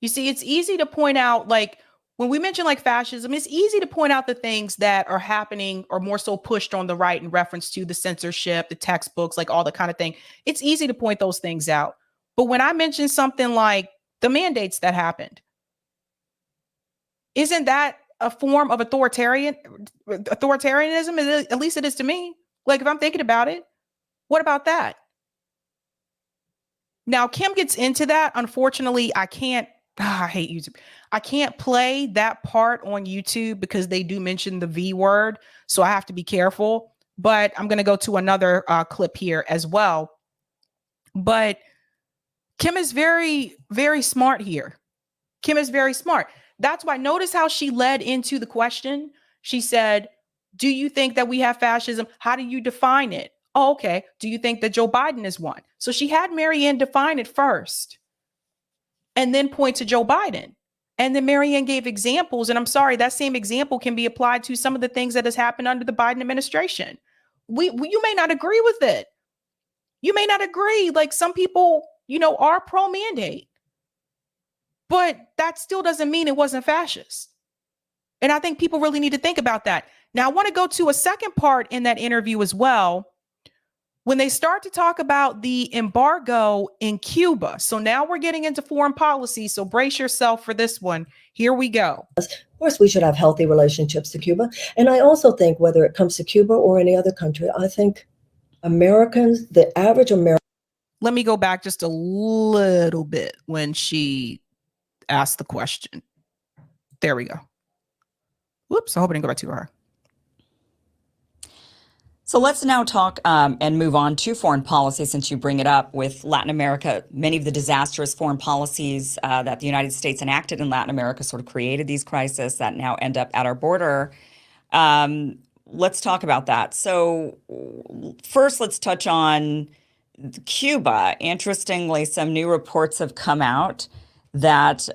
You see, it's easy to point out, like when we mention like fascism, it's easy to point out the things that are happening or more so pushed on the right in reference to the censorship, the textbooks, like all the kind of thing. It's easy to point those things out. But when I mention something like the mandates that happened, isn't that a form of authoritarianism? At least it is to me. Like if I'm thinking about it, what about that? Now, Kim gets into that. Unfortunately, I can't. I hate YouTube. I can't play that part on YouTube because they do mention the V word. So I have to be careful. But I'm going to go to another clip here as well. But Kim is very, very smart here. Kim is very smart. That's why notice how she led into the question. She said, do you think that we have fascism? How do you define it? Oh, okay. Do you think that Joe Biden is one? So she had Marianne define it first and then point to Joe Biden. And then Marianne gave examples. And I'm sorry, that same example can be applied to some of the things that has happened under the Biden administration. You may not agree with it. You may not agree. Like some people, are pro-mandate. But that still doesn't mean it wasn't fascist. And I think people really need to think about that. Now, I want to go to a second part in that interview as well, when they start to talk about the embargo in Cuba. So now we're getting into foreign policy. So brace yourself for this one. Here we go. Of course, we should have healthy relationships to Cuba. And I also think whether it comes to Cuba or any other country, I think Americans, the average American. Let me go back just a little bit when she asked the question. There we go. Whoops, I hope I didn't go back too hard. So let's now talk and move on to foreign policy, since you bring it up with Latin America. Many of the disastrous foreign policies that the United States enacted in Latin America sort of created these crises that now end up at our border. Let's talk about that. So first, let's touch on Cuba. Interestingly, some new reports have come out that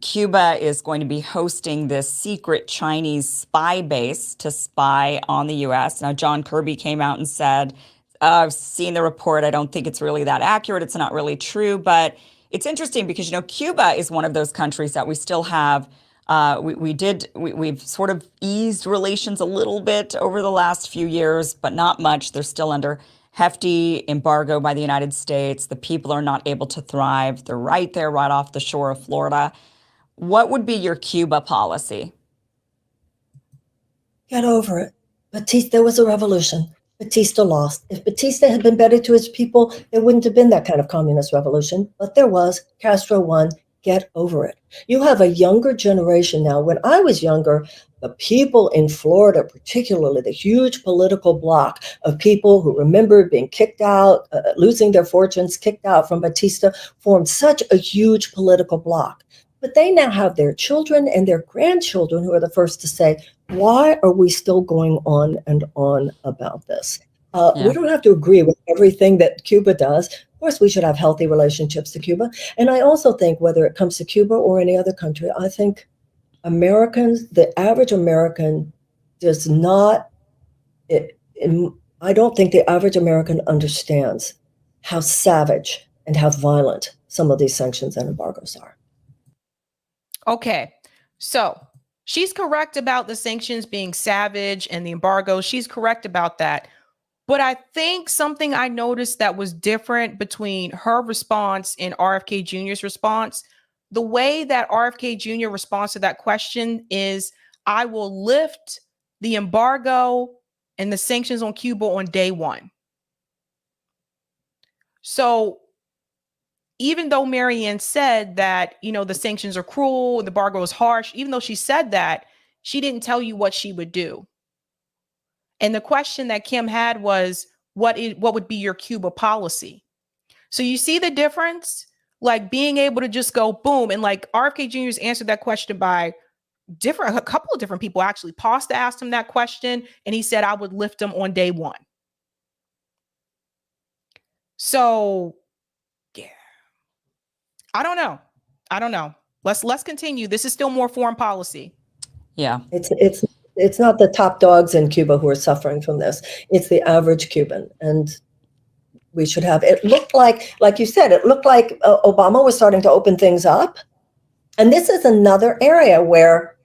Cuba is going to be hosting this secret Chinese spy base to spy on the U.S. Now, John Kirby came out and said, I've seen the report. I don't think it's really that accurate. It's not really true. But it's interesting because, Cuba is one of those countries that we still have. We've sort of eased relations a little bit over the last few years, but not much. They're still under hefty embargo by the United States. The people are not able to thrive. They're right there, right off the shore of Florida. What would be your Cuba policy? Get over it. Batista was a revolution. Batista lost. If Batista had been better to his people, there wouldn't have been that kind of communist revolution. But there was. Castro won. Get over it. You have a younger generation now. When I was younger, the people in Florida, particularly the huge political bloc of people who remembered being kicked out, losing their fortunes, kicked out from Batista, formed such a huge political bloc. But they now have their children and their grandchildren who are the first to say, why are we still going on and on about this? We don't have to agree with everything that Cuba does. Of course, we should have healthy relationships to Cuba. And I also think whether it comes to Cuba or any other country, I think Americans, the average American does not, I don't think the average American understands how savage and how violent some of these sanctions and embargoes are. Okay, so she's correct about the sanctions being savage and the embargo. She's correct about that. But I think something I noticed that was different between her response and RFK Jr.'s response, the way that RFK Jr. responds to that question is, I will lift the embargo and the sanctions on Cuba on day one. So even though Marianne said that, the sanctions are cruel, the embargo is harsh, even though she said that, she didn't tell you what she would do. And the question that Kim had was, what would be your Cuba policy? So you see the difference? Like being able to just go boom. And like RFK Jr.'s answered that question by a couple of different people actually. Pasta asked him that question and he said, I would lift him on day one. So yeah, I don't know. Let's continue. This is still more foreign policy. Yeah. It's not the top dogs in Cuba who are suffering from this. It's the average Cuban. And we should have, it looked like you said, it looked like Obama was starting to open things up. And this is another area where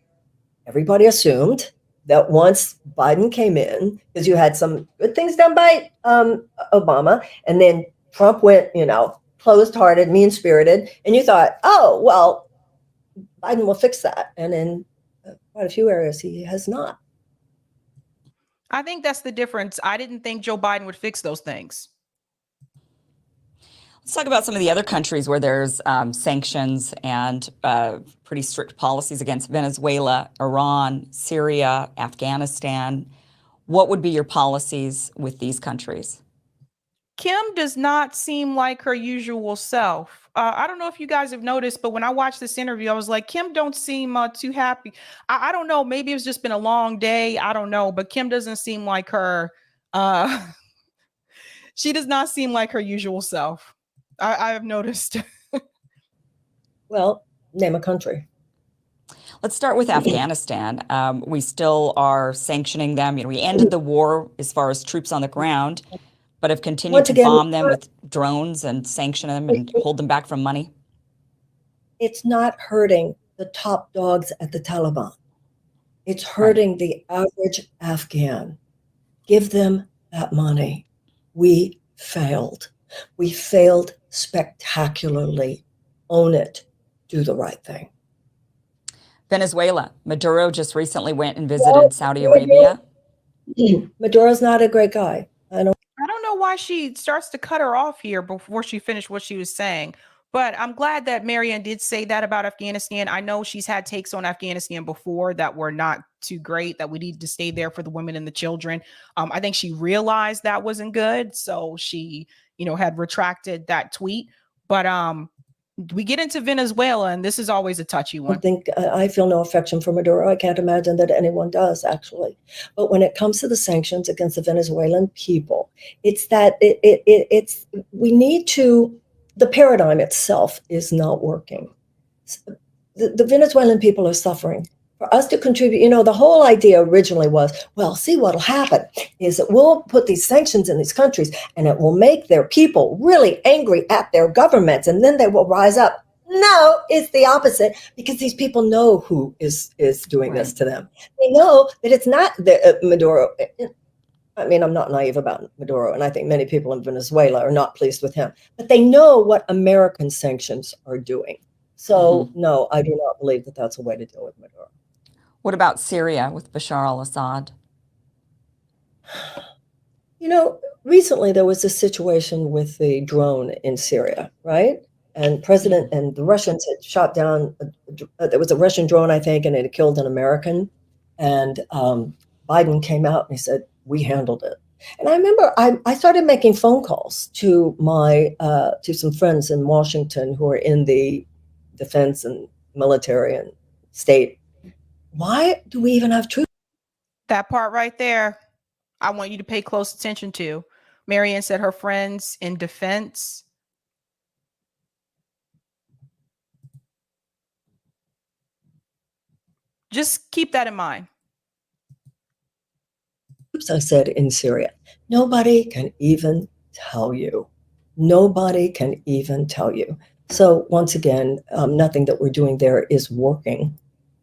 everybody assumed that once Biden came in, because you had some good things done by Obama, and then Trump went, closed-hearted, mean-spirited, and you thought, oh, well, Biden will fix that. And in quite a few areas, he has not. I think that's the difference. I didn't think Joe Biden would fix those things. Let's talk about some of the other countries where there's sanctions and pretty strict policies against Venezuela, Iran, Syria, Afghanistan. What would be your policies with these countries? Kim does not seem like her usual self. I don't know if you guys have noticed, but when I watched this interview, I was like, Kim don't seem too happy. I don't know. Maybe it's just been a long day. I don't know. But Kim doesn't seem like her. She does not seem like her usual self. I have noticed. Well, name a country. Let's start with Afghanistan. We still are sanctioning them. We ended the war as far as troops on the ground, but have continued to bomb them with drones and sanction them and hold them back from money. It's not hurting the top dogs at the Taliban. It's hurting the average Afghan. Give them that money. We failed. We failed spectacularly. Own it. Do the right thing. Venezuela. Maduro just recently went and visited Saudi Arabia. Maduro's not a great guy. I don't know why she starts to cut her off here before she finished what she was saying. But I'm glad that Marianne did say that about Afghanistan. I know she's had takes on Afghanistan before that were not too great, that we need to stay there for the women and the children. I think she realized that wasn't good. So she, had retracted that tweet. But we get into Venezuela, and this is always a touchy one. I feel no affection for Maduro. I can't imagine that anyone does, actually. But when it comes to the sanctions against the Venezuelan people, it's that we need to. The paradigm itself is not working. The Venezuelan people are suffering. For us to contribute, the whole idea originally was, well, see what'll happen is that we'll put these sanctions in these countries and it will make their people really angry at their governments and then they will rise up. No, it's the opposite, because these people know who is doing this to them. They know that it's not Maduro. I mean, I'm not naive about Maduro, and I think many people in Venezuela are not pleased with him. But they know what American sanctions are doing. So, no, I do not believe that that's a way to deal with Maduro. What about Syria with Bashar al-Assad? Recently there was a situation with the drone in Syria, right? And President and the Russians had shot down, there was a Russian drone, I think, and it killed an American. And Biden came out and he said, we handled it. And I remember I started making phone calls to to some friends in Washington who are in the defense and military and state. Why do we even have troops? That part right there, I want you to pay close attention to. Marianne said her friends in defense. Just keep that in mind. I said in Syria, nobody can even tell you. Nobody can even tell you. So once again, nothing that we're doing there is working.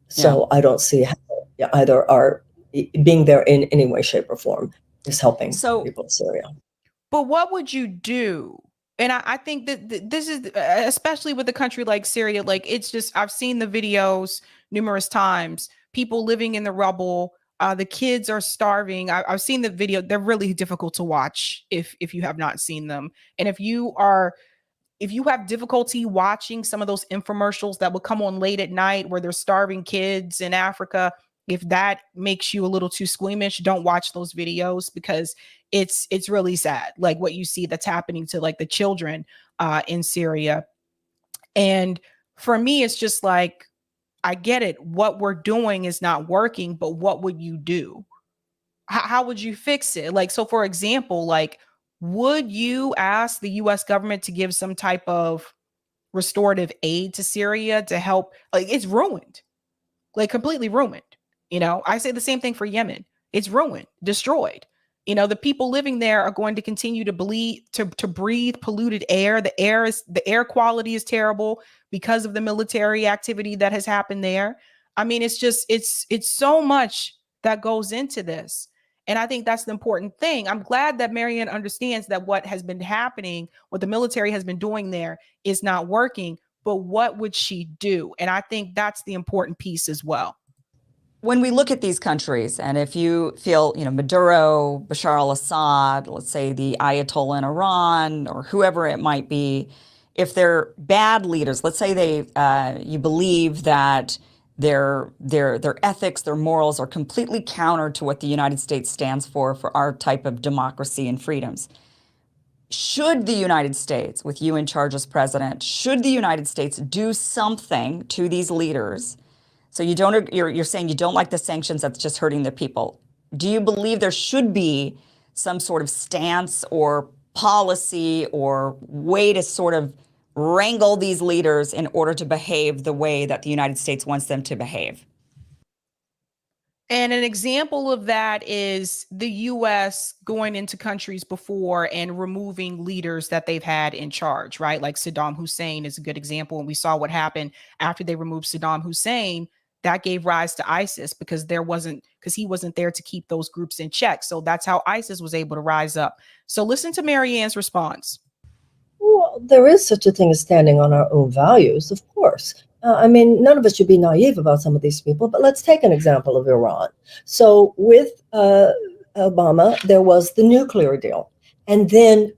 So I don't see how either our being there in any way, shape, or form is helping people in Syria. But what would you do? And I think that this is, especially with a country like Syria, like it's just, I've seen the videos numerous times, people living in the rubble. The kids are starving. I've seen the video. They're really difficult to watch if you have not seen them. And if you have difficulty watching some of those infomercials that will come on late at night where they're starving kids in Africa, If that makes you a little too squeamish, don't watch those videos, because it's really sad, like what you see that's happening to like the children in Syria. And for me, it's just like, I get it. What we're doing is not working, but what would you do? How would you fix it? Like, so for example, like, would you ask the US government to give some type of restorative aid to Syria to help? Like, it's ruined, like completely ruined. I say the same thing for Yemen. It's ruined, destroyed. The people living there are going to continue to bleed, to breathe polluted air. The air quality is terrible because of the military activity that has happened there. I mean, it's so much that goes into this. And I think that's the important thing. I'm glad that Marianne understands that what has been happening, what the military has been doing there, is not working. But what would she do? And I think that's the important piece as well. When we look at these countries, and if you feel, Maduro, Bashar al-Assad, let's say the Ayatollah in Iran, or whoever it might be, if they're bad leaders, let's say you believe that their ethics, their morals are completely counter to what the United States stands for our type of democracy and freedoms. Should the United States, with you in charge as president, should the United States do something to these leaders? So you're saying you don't like the sanctions, that's just hurting the people. Do you believe there should be some sort of stance or policy or way to sort of wrangle these leaders in order to behave the way that the United States wants them to behave? And an example of that is the US going into countries before and removing leaders that they've had in charge, right? Like Saddam Hussein is a good example. And we saw what happened after they removed Saddam Hussein. That gave rise to ISIS because he wasn't there to keep those groups in check. So that's how ISIS was able to rise up. So listen to Marianne's response. Well, there is such a thing as standing on our own values, of course. I mean, none of us should be naive about some of these people, but let's take an example of Iran. So with Obama, there was the nuclear deal. And then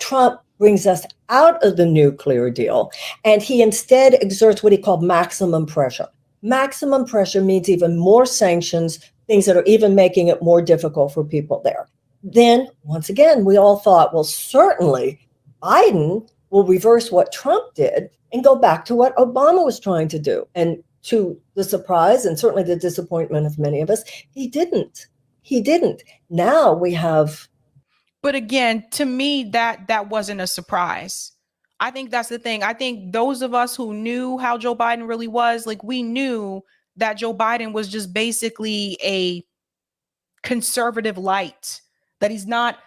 Trump brings us out of the nuclear deal, and he instead exerts what he called maximum pressure. Maximum pressure means even more sanctions, things that are even making it more difficult for people there. Then, once again, we all thought, well, certainly Biden will reverse what Trump did and go back to what Obama was trying to do. And to the surprise and certainly the disappointment of many of us, he didn't. He didn't. Now we have. But again, to me, that wasn't a surprise. I think that's the thing. I think those of us who knew how Joe Biden really was, like, we knew that Joe Biden was just basically a conservative light, that he's not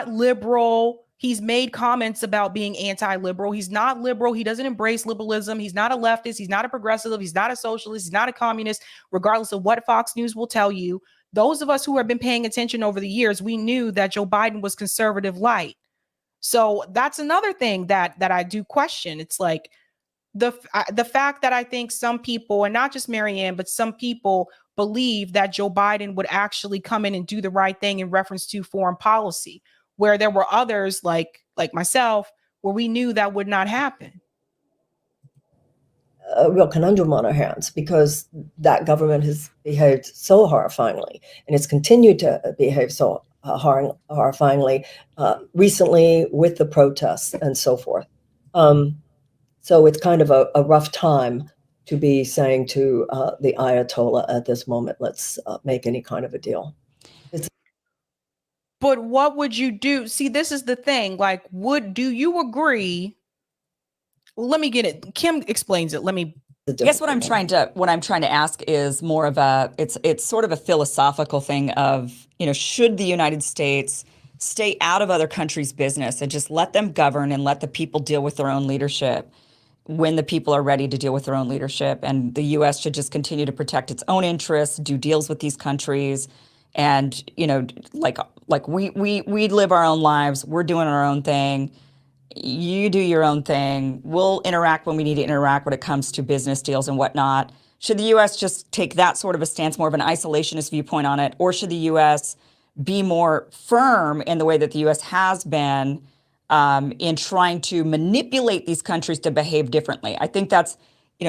liberal. He's made comments about being anti-liberal. He's not liberal. He doesn't embrace liberalism. He's not a leftist. He's not a progressive. He's not a socialist. He's not a communist, regardless of what Fox News will tell you. Those of us who have been paying attention over the years, we knew that Joe Biden was conservative light. So that's another thing that I do question. It's like the fact that I think some people, and not just Marianne, but some people believe that Joe Biden would actually come in and do the right thing in reference to foreign policy, where there were others like myself, where we knew that would not happen. A real conundrum on our hands, because that government has behaved so horrifyingly, and it's continued to behave so horrifyingly recently with the protests and so forth. So it's kind of a rough time to be saying to the Ayatollah at this moment, let's make any kind of a deal. But what would you do? See, this is the thing. Like, do you agree? Well, let me get it. Kim explains it. I guess what I'm trying to ask is more of it's sort of a philosophical thing of, should the United States stay out of other countries' business and just let them govern and let the people deal with their own leadership when the people are ready to deal with their own leadership, and the U.S. should just continue to protect its own interests, do deals with these countries, and like we live our own lives, we're doing our own thing. You do your own thing. We'll interact when we need to interact when it comes to business deals and whatnot. Should the U.S. just take that sort of a stance, more of an isolationist viewpoint on it? Or should the U.S. be more firm in the way that the U.S. has been in trying to manipulate these countries to behave differently? I think that's,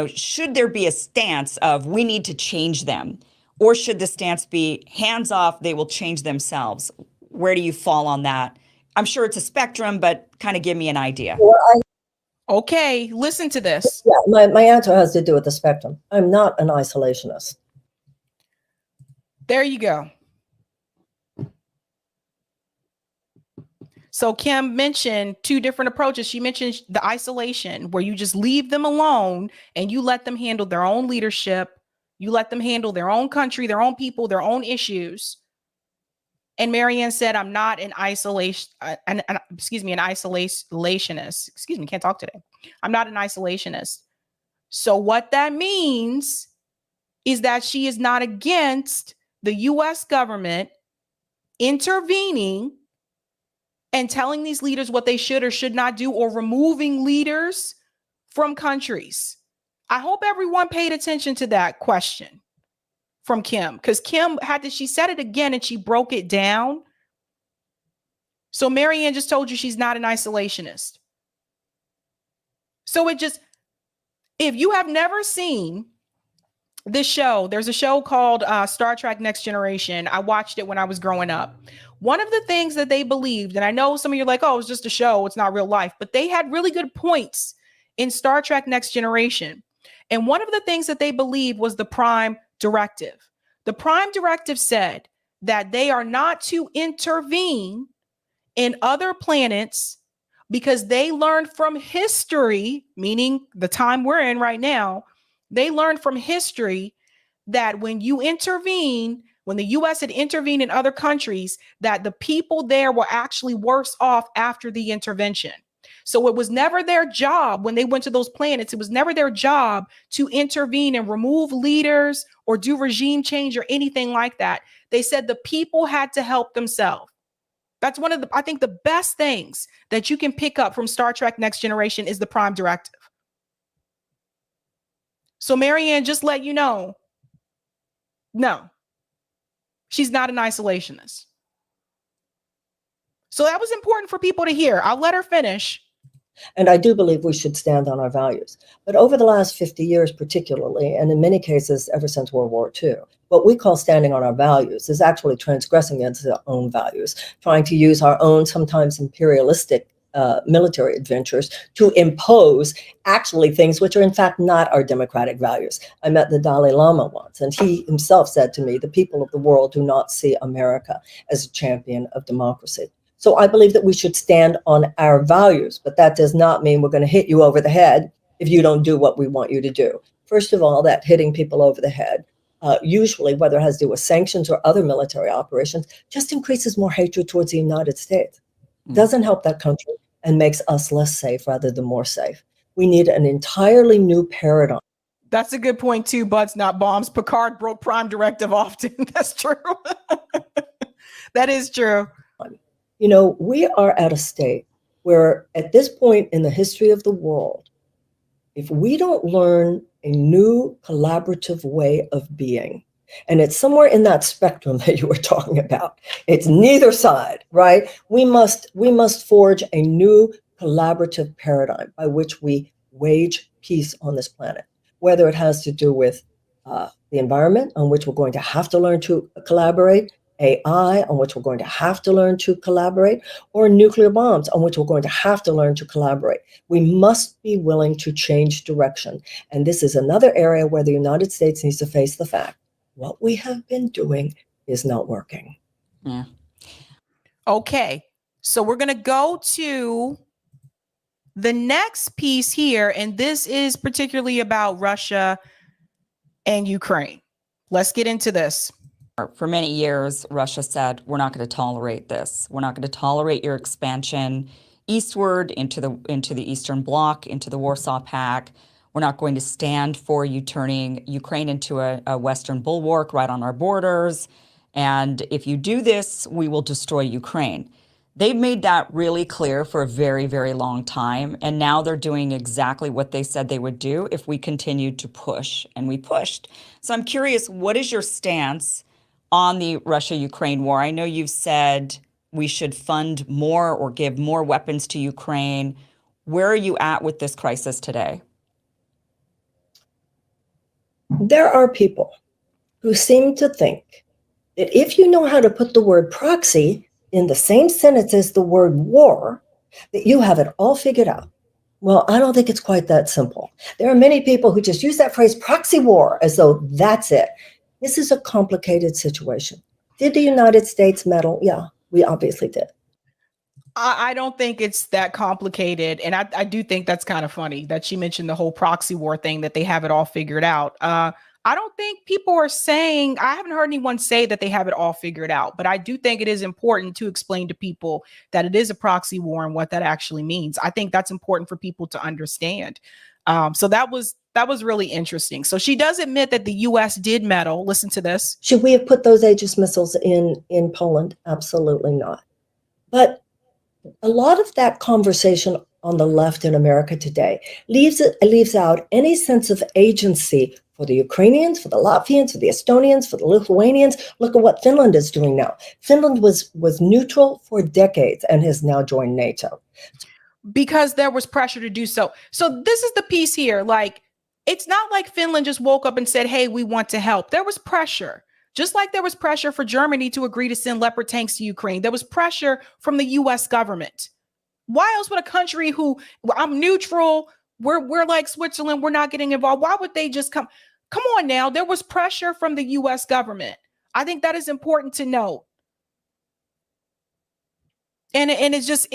should there be a stance of we need to change them? Or should the stance be hands off, they will change themselves? Where do you fall on that? I'm sure it's a spectrum, but kind of give me an idea. Well, Okay, listen to this. yeah, my answer has to do with the spectrum. I'm not an isolationist. There you go. So Kim mentioned two different approaches. She mentioned the isolation, where you just leave them alone and you let them handle their own leadership. You let them handle their own country, their own people, their own issues. And Marianne said, I'm not an isolationist. Excuse me, can't talk today. I'm not an isolationist. So what that means is that she is not against the US government intervening and telling these leaders what they should or should not do, or removing leaders from countries. I hope everyone paid attention to that question from Kim, because Kim she said it again and she broke it down. So Marianne just told you she's not an isolationist. So if you have never seen this show, there's a show called Star Trek Next Generation. I watched it when I was growing up. One of the things that they believed, and I know some of you are like, oh, it's just a show, it's not real life, but they had really good points in Star Trek Next Generation. And one of the things that they believed was the Prime Directive. The Prime Directive said that they are not to intervene in other planets because they learned from history, meaning the time we're in right now, they learned from history that when you intervene, when the US had intervened in other countries, that the people there were actually worse off after the intervention. So it was never their job when they went to those planets. It was never their job to intervene and remove leaders or do regime change or anything like that. They said the people had to help themselves. That's one of I think the best things that you can pick up from Star Trek Next Generation is the Prime Directive. So Marianne, just let you know, no, she's not an isolationist. So that was important for people to hear. I'll let her finish. And I do believe we should stand on our values. But over the last 50 years, particularly, and in many cases, ever since World War II, what we call standing on our values is actually transgressing against our own values, trying to use our own, sometimes imperialistic military adventures to impose actually things which are in fact not our democratic values. I met the Dalai Lama once, and he himself said to me, the people of the world do not see America as a champion of democracy. So I believe that we should stand on our values, but that does not mean we're going to hit you over the head if you don't do what we want you to do. First of all, that hitting people over the head, usually whether it has to do with sanctions or other military operations, just increases more hatred towards the United States. Doesn't help that country and makes us less safe rather than more safe. We need an entirely new paradigm. That's a good point too, Butts Not Bombs. Picard broke Prime Directive often. That's true. That is true. You know, we are at a state where at this point in the history of the world, if we don't learn a new collaborative way of being, and it's somewhere in that spectrum that you were talking about, it's neither side, right? We must forge a new collaborative paradigm by which we wage peace on this planet, whether it has to do with the environment, on which we're going to have to learn to collaborate, AI, on which we're going to have to learn to collaborate, or nuclear bombs, on which we're going to have to learn to collaborate. We must be willing to change direction. And this is another area where the United States needs to face the fact, what we have been doing is not working. Yeah. Okay, so we're going to go to the next piece here, and this is particularly about Russia and Ukraine. Let's get into this. For many years, Russia said, we're not going to tolerate this. We're not going to tolerate your expansion eastward into the Eastern Bloc, into the Warsaw Pact. We're not going to stand for you turning Ukraine into a Western bulwark right on our borders. And if you do this, we will destroy Ukraine. They've made that really clear for a very, very long time. And now they're doing exactly what they said they would do if we continued to push. And we pushed. So I'm curious, what is your stance on the Russia-Ukraine war? I know you've said we should fund more or give more weapons to Ukraine. Where are you at with this crisis today? There are people who seem to think that if you know how to put the word proxy in the same sentence as the word war, that you have it all figured out. Well, I don't think it's quite that simple. There are many people who just use that phrase proxy war as though that's it. This is a complicated situation. Did the United States meddle? Yeah, we obviously did. I don't think it's that complicated. And I do think that's kind of funny that she mentioned the whole proxy war thing, that they have it all figured out. I don't think people are saying, I haven't heard anyone say that they have it all figured out, but I do think it is important to explain to people that it is a proxy war and what that actually means. I think that's important for people to understand. So that was really interesting. So she does admit that the US did meddle. Listen to this. Should we have put those Aegis missiles in Poland? Absolutely not. But a lot of that conversation on the left in America today leaves out any sense of agency for the Ukrainians, for the Latvians, for the Estonians, for the Lithuanians. Look at what Finland is doing now. Finland was neutral for decades and has now joined NATO. Because there was pressure to do so. So this is the piece here. Like, it's not like Finland just woke up and said, hey, we want to help. There was pressure. Just like there was pressure for Germany to agree to send Leopard tanks to Ukraine, there was pressure from the US government. Why else would a country who, I'm neutral, we're like Switzerland, we're not getting involved, why would they just come? Come on now, there was pressure from the US government. I think that is important to note. And it's just,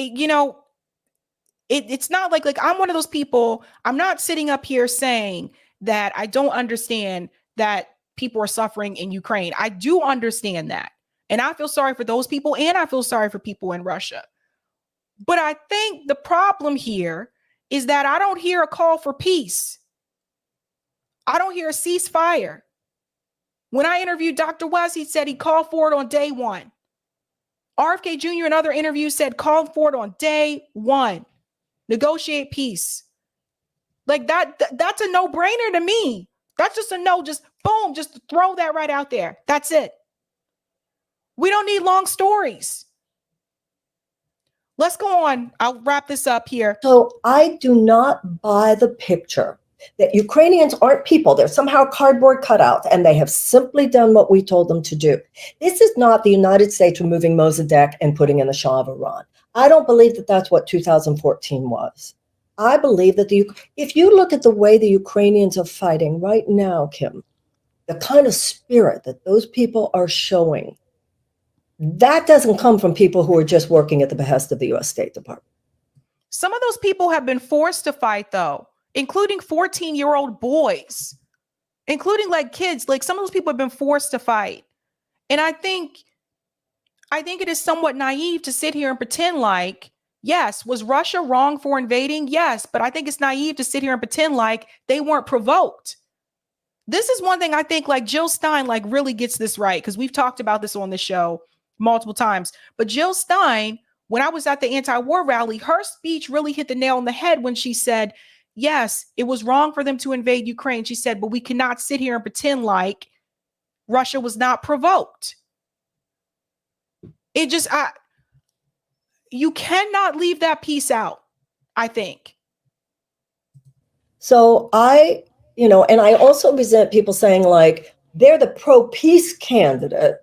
it's not like I'm one of those people, I'm not sitting up here saying that I don't understand that people are suffering in Ukraine. I do understand that. And I feel sorry for those people, and I feel sorry for people in Russia. But I think the problem here is that I don't hear a call for peace. I don't hear a ceasefire. When I interviewed Dr. West, he said he called for it on day one. RFK Jr. in other interviews said call for it on day one. Negotiate peace. Like that's a no-brainer to me. That's just a no, just boom, just throw that right out there. That's it. We don't need long stories. Let's go on. I'll wrap this up here. So I do not buy the picture that Ukrainians aren't people. They're somehow cardboard cutouts, and they have simply done what we told them to do. This is not the United States removing Mossadegh and putting in the Shah of Iran. I don't believe that that's what 2014 was. I believe that if you look at the way the Ukrainians are fighting right now, Kim, the kind of spirit that those people are showing, that doesn't come from people who are just working at the behest of the U.S. State Department. Some of those people have been forced to fight, though, including 14-year-old boys, including like kids. Like some of those people have been forced to fight. And I think it is somewhat naive to sit here and pretend like, yes, was Russia wrong for invading? Yes, but I think it's naive to sit here and pretend like they weren't provoked. This is one thing I think like Jill Stein like really gets this right, because we've talked about this on the show multiple times. But Jill Stein, when I was at the anti-war rally, her speech really hit the nail on the head when she said, yes, it was wrong for them to invade Ukraine. She said, but we cannot sit here and pretend like Russia was not provoked. It just, you cannot leave that piece out, I think. So and I also resent people saying like, they're the pro-peace candidate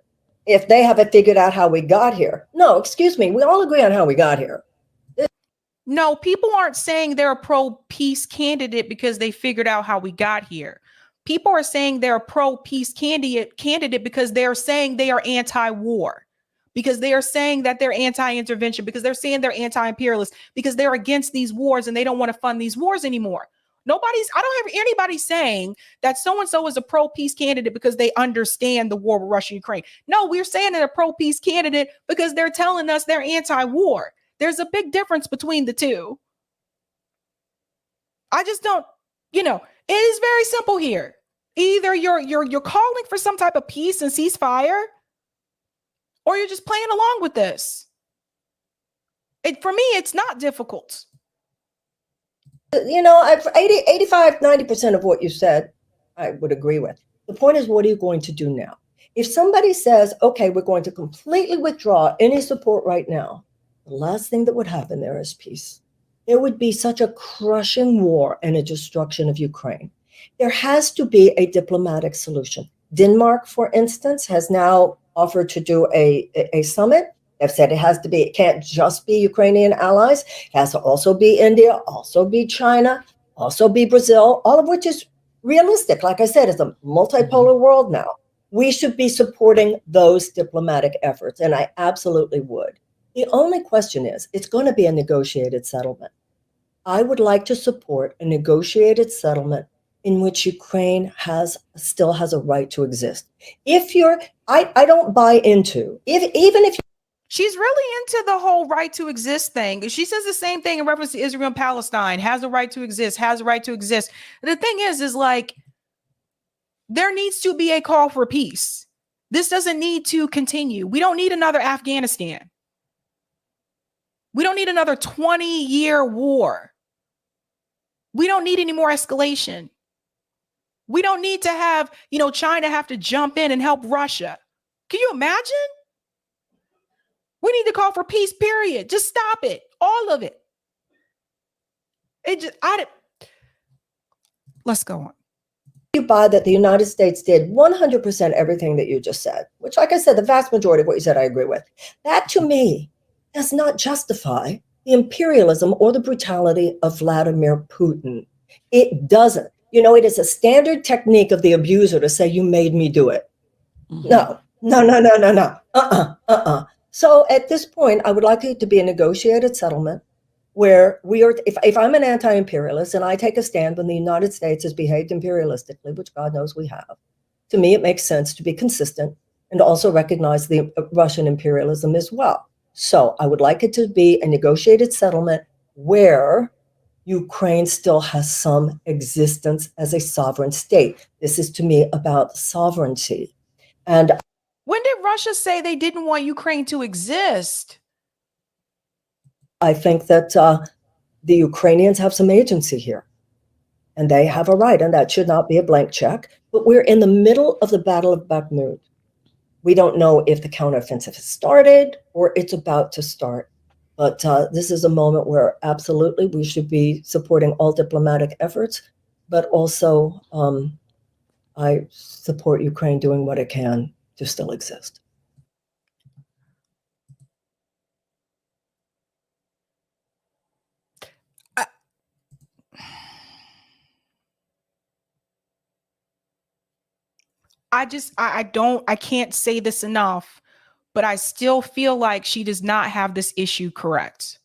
if they haven't figured out how we got here. No, excuse me. We all agree on how we got here. No, people aren't saying they're a pro-peace candidate because they figured out how we got here. People are saying they're a pro-peace candidate because they're saying they are anti-war, because they are saying that they're anti-intervention, because they're saying they're anti-imperialist, because they're against these wars and they don't want to fund these wars anymore. I don't have anybody saying that so-and-so is a pro-peace candidate because they understand the war with Russia and Ukraine. No, we're saying they're a pro-peace candidate because they're telling us they're anti-war. There's a big difference between the two. I just don't, it is very simple here. Either you're calling for some type of peace and ceasefire, or you're just playing along with this. For me, it's not difficult. 85, 90% of what you said, I would agree with. The point is, what are you going to do now? If somebody says, okay, we're going to completely withdraw any support right now, the last thing that would happen there is peace. There would be such a crushing war and a destruction of Ukraine. There has to be a diplomatic solution. Denmark, for instance, has now offered to do a summit. They've said it can't just be Ukrainian allies. It has to also be India, also be China, also be Brazil, all of which is realistic. Like I said, it's a multipolar world now. We should be supporting those diplomatic efforts, and I absolutely would. The only question is, it's going to be a negotiated settlement. I would like to support a negotiated settlement in which Ukraine still has a right to exist. I don't buy into, even if she's really into the whole right to exist thing. She says the same thing in reference to Israel and Palestine, has a right to exist, has a right to exist. The thing is like, there needs to be a call for peace. This doesn't need to continue. We don't need another Afghanistan. We don't need another 20-year war. We don't need any more escalation. We don't need to have, China have to jump in and help Russia. Can you imagine? We need to call for peace, period. Just stop it. All of it. Let's go on. You buy that the United States did 100% everything that you just said, which, like I said, the vast majority of what you said, I agree with. That, to me, does not justify the imperialism or the brutality of Vladimir Putin. It doesn't. It is a standard technique of the abuser to say, you made me do it. No. So at this point, I would like it to be a negotiated settlement where we are, if I'm an anti-imperialist and I take a stand when the United States has behaved imperialistically, which God knows we have, to me, it makes sense to be consistent and also recognize the Russian imperialism as well. So I would like it to be a negotiated settlement where Ukraine still has some existence as a sovereign state. This is, to me, about sovereignty. And when did Russia say they didn't want Ukraine to exist? I think that the Ukrainians have some agency here, and they have a right, and that should not be a blank check. But we're in the middle of the Battle of Bakhmut. We don't know if the counteroffensive has started or it's about to start. But this is a moment where absolutely we should be supporting all diplomatic efforts, but also I support Ukraine doing what it can to still exist. I can't say this enough, but I still feel like she does not have this issue correct.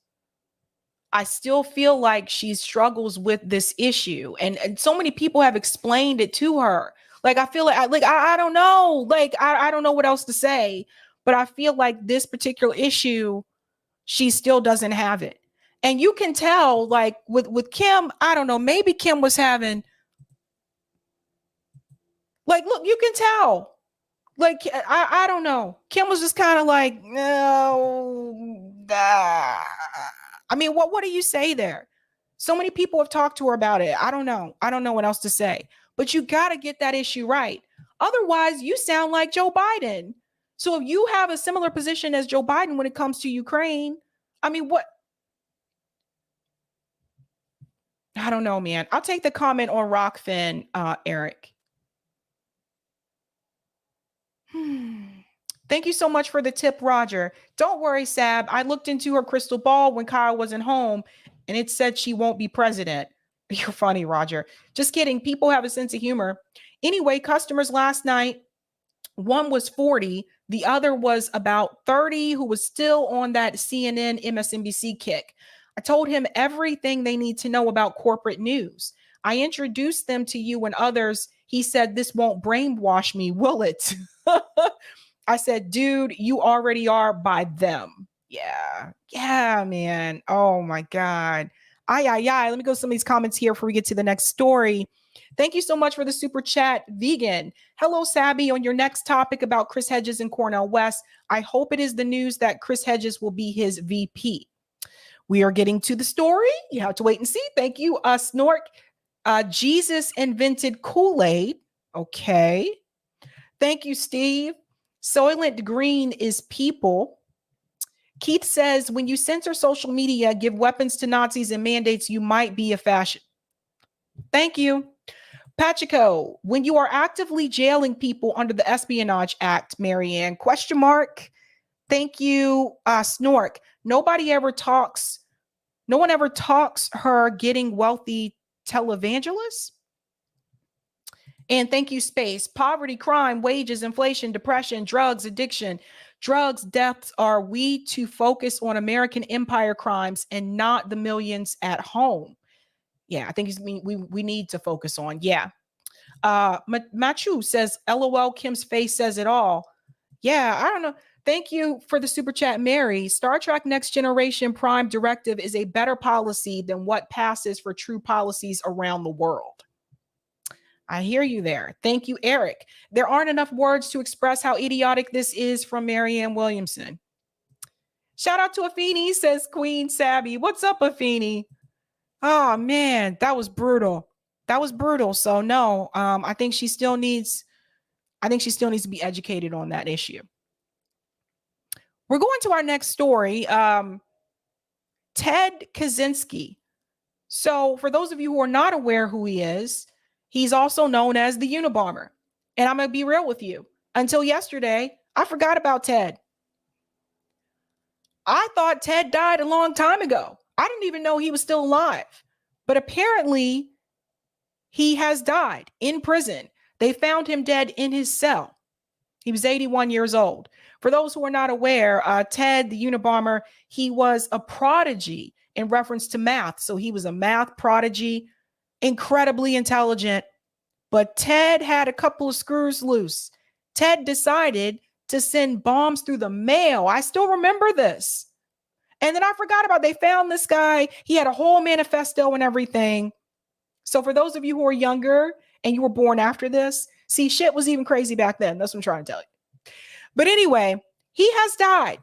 I still feel like she struggles with this issue, and so many people have explained it to her. Like, I feel like I don't know, I don't know what else to say, but I feel like this particular issue, she still doesn't have it. And you can tell, like with Kim, I don't know, maybe Kim was having, look, you can tell. I don't know. Kim was just kind of like, no. I mean, what do you say there? So many people have talked to her about it. I don't know. I don't know what else to say. But you got to get that issue right. Otherwise, you sound like Joe Biden. So if you have a similar position as Joe Biden when it comes to Ukraine, I mean, what? I don't know, man. I'll take the comment on Rockfin, Eric. Thank you so much for the tip, Roger. Don't worry, Sab. I looked into her crystal ball when Kyle wasn't home, and it said she won't be president. You're funny, Roger. Just kidding. People have a sense of humor. Anyway, customers last night, one was 40. The other was about 30 who was still on that CNN, MSNBC kick. I told him everything they need to know about corporate news. I introduced them to you and others. He said, this won't brainwash me, will it? I said, dude, you already are by them. Yeah, man. Oh my God. Let me go to some of these comments here before we get to the next story. Thank you so much for the super chat, Vegan. Hello, Sabby. On your next topic about Chris Hedges and Cornel West, I hope it is the news that Chris Hedges will be his VP. We are getting to the story. You have to wait and see. Thank you, Snork. Jesus invented Kool-Aid. Okay. Thank you, Steve. Soylent Green is people. Keith says, when you censor social media, give weapons to Nazis and mandates, you might be a fascist. Thank you. Pacheco, when you are actively jailing people under the Espionage Act, Marianne, ? Thank you, Snork. No one ever talks her getting wealthy televangelists. And thank you, Space. Poverty, crime, wages, inflation, depression, drugs, addiction, drugs, deaths. Are we to focus on American empire crimes and not the millions at home? Yeah, I think we need to focus on. Yeah. Machu says, LOL, Kim's face says it all. Yeah, I don't know. Thank you for the super chat, Mary. Star Trek Next Generation Prime Directive is a better policy than what passes for true policies around the world. I hear you there. Thank you, Eric. There aren't enough words to express how idiotic this is, from Marianne Williamson. Shout out to Afeni, says Queen Sabby. What's up, Afeni? Oh man, that was brutal. That was brutal. So no, I think she still needs to be educated on that issue. We're going to our next story. Ted Kaczynski. So for those of you who are not aware who he is, he's also known as the Unabomber. And I'm going to be real with you. Until yesterday, I forgot about Ted. I thought Ted died a long time ago. I didn't even know he was still alive. But apparently, he has died in prison. They found him dead in his cell. He was 81 years old. For those who are not aware, Ted, the Unabomber, he was a prodigy in reference to math. So he was a math prodigy, incredibly intelligent. But Ted had a couple of screws loose. Ted decided to send bombs through the mail. I still remember this. And then I forgot about, they found this guy. He had a whole manifesto and everything. So for those of you who are younger and you were born after this, see, shit was even crazy back then. That's what I'm trying to tell you. But anyway, he has died.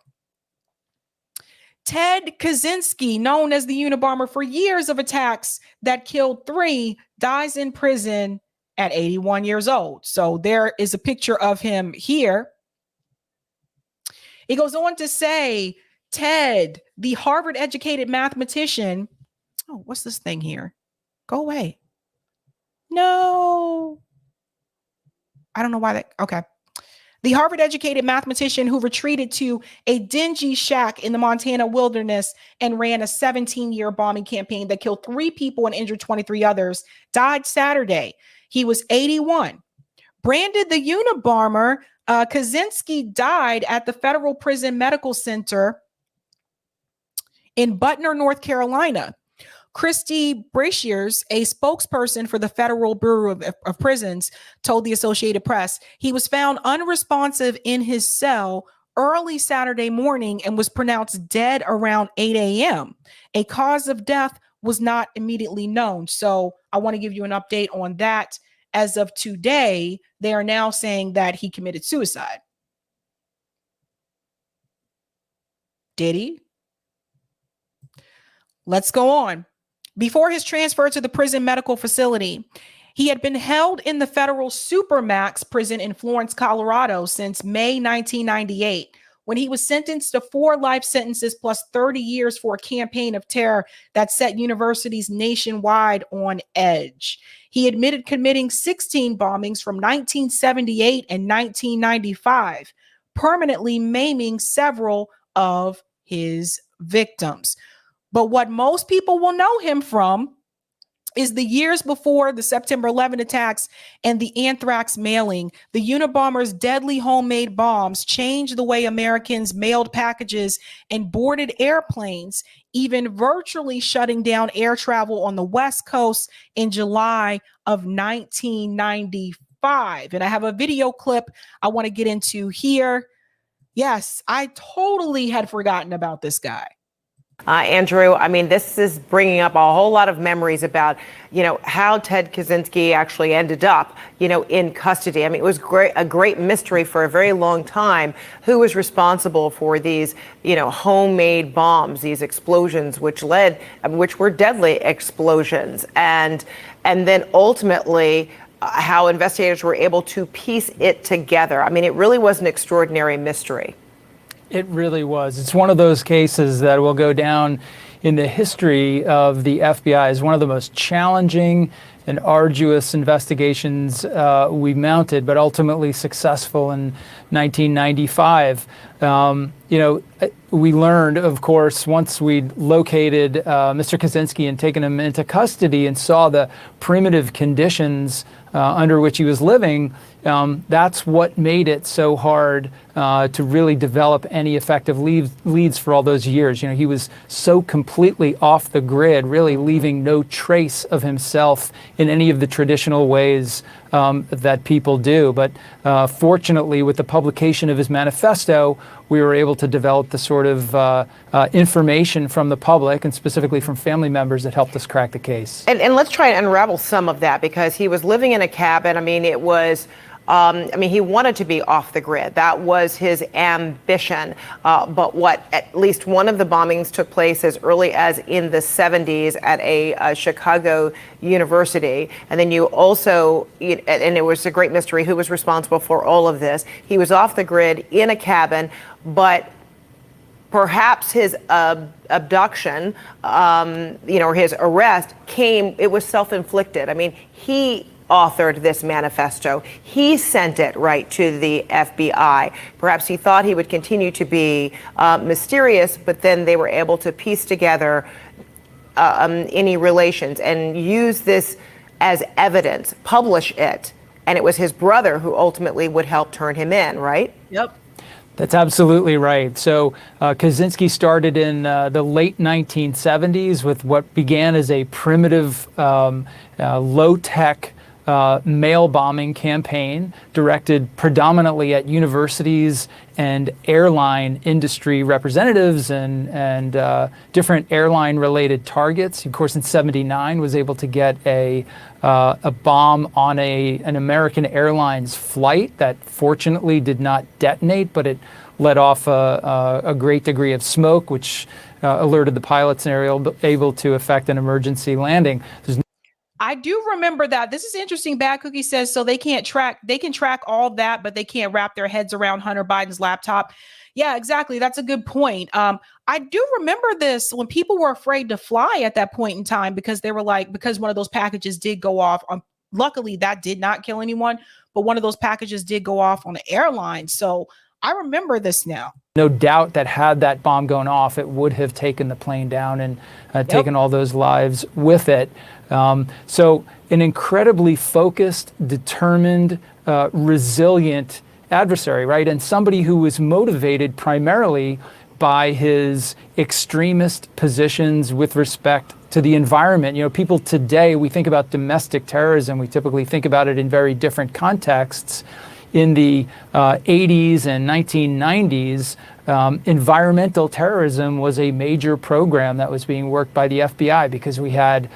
Ted Kaczynski, known as the Unabomber for years of attacks that killed 3, dies in prison at 81 years old. So there is a picture of him here. He goes on to say, Ted, the Harvard-educated mathematician. Oh, what's this thing here? Go away. No. I don't know why that. Okay. The Harvard-educated mathematician who retreated to a dingy shack in the Montana wilderness and ran a 17-year bombing campaign that killed 3 people and injured 23 others died Saturday. He was 81. Branded the Unabomber, Kaczynski died at the Federal Prison Medical Center in Butner, North Carolina. Christy Brashears, a spokesperson for the Federal Bureau of Prisons, told the Associated Press he was found unresponsive in his cell early Saturday morning and was pronounced dead around 8 a.m. A cause of death was not immediately known. So I want to give you an update on that. As of today, they are now saying that he committed suicide. Did he? Let's go on. Before his transfer to the prison medical facility, he had been held in the federal Supermax prison in Florence, Colorado since May 1998, when he was sentenced to 4 life sentences plus 30 years for a campaign of terror that set universities nationwide on edge. He admitted committing 16 bombings from 1978 and 1995, permanently maiming several of his victims. But what most people will know him from is the years before the September 11 attacks and the anthrax mailing. The Unabomber's deadly homemade bombs changed the way Americans mailed packages and boarded airplanes, even virtually shutting down air travel on the West Coast in July of 1995. And I have a video clip I want to get into here. Yes, I totally had forgotten about this guy. Andrew, I mean, this is bringing up a whole lot of memories about, how Ted Kaczynski actually ended up, in custody. I mean, it was a great mystery for a very long time who was responsible for these, homemade bombs, these explosions, which were deadly explosions. And then ultimately, how investigators were able to piece it together. I mean, it really was an extraordinary mystery. It really was. It's one of those cases that will go down in the history of the FBI as one of the most challenging and arduous investigations we mounted, but ultimately successful in 1995. We learned, of course, once we'd located Mr. Kaczynski and taken him into custody and saw the primitive conditions under which he was living, that's what made it so hard to really develop any effective leads for all those years. He was so completely off the grid, really leaving no trace of himself in any of the traditional ways that people do. But fortunately, with the publication of his manifesto, we were able to develop the sort of information from the public and specifically from family members that helped us crack the case. And let's try and unravel some of that, because he was living in a cabin. I mean, it was, he wanted to be off the grid. That was his ambition. But at least one of the bombings took place as early as in the 70s at a Chicago university. And then you also, and it was a great mystery who was responsible for all of this. He was off the grid in a cabin, but perhaps his abduction, or his arrest it was self-inflicted. I mean, he authored this manifesto. He sent it right to the FBI. Perhaps he thought he would continue to be mysterious, but then they were able to piece together any relations and use this as evidence, publish it. And it was his brother who ultimately would help turn him in, right? Yep. That's absolutely right. So Kaczynski started in the late 1970s with what began as a primitive, low-tech mail bombing campaign directed predominantly at universities and airline industry representatives and different airline-related targets. Of course, in '79, was able to get a bomb on an American Airlines flight that fortunately did not detonate, but it let off a great degree of smoke, which alerted the pilots and were able to effect an emergency landing. I do remember that. This is interesting. Bad Cookie says, so they can track all that, but they can't wrap their heads around Hunter Biden's laptop. Yeah, exactly. That's a good point. I do remember this when people were afraid to fly at that point in time because they were because one of those packages did go off. Luckily, that did not kill anyone, but one of those packages did go off on the airline. So I remember this now. No doubt that had that bomb gone off, it would have taken the plane down and taken all those lives with it. So an incredibly focused, determined, resilient adversary, right? And somebody who was motivated primarily by his extremist positions with respect to the environment. People today, we think about domestic terrorism, we typically think about it in very different contexts. In the 80s and 1990s, environmental terrorism was a major program that was being worked by the FBI because we had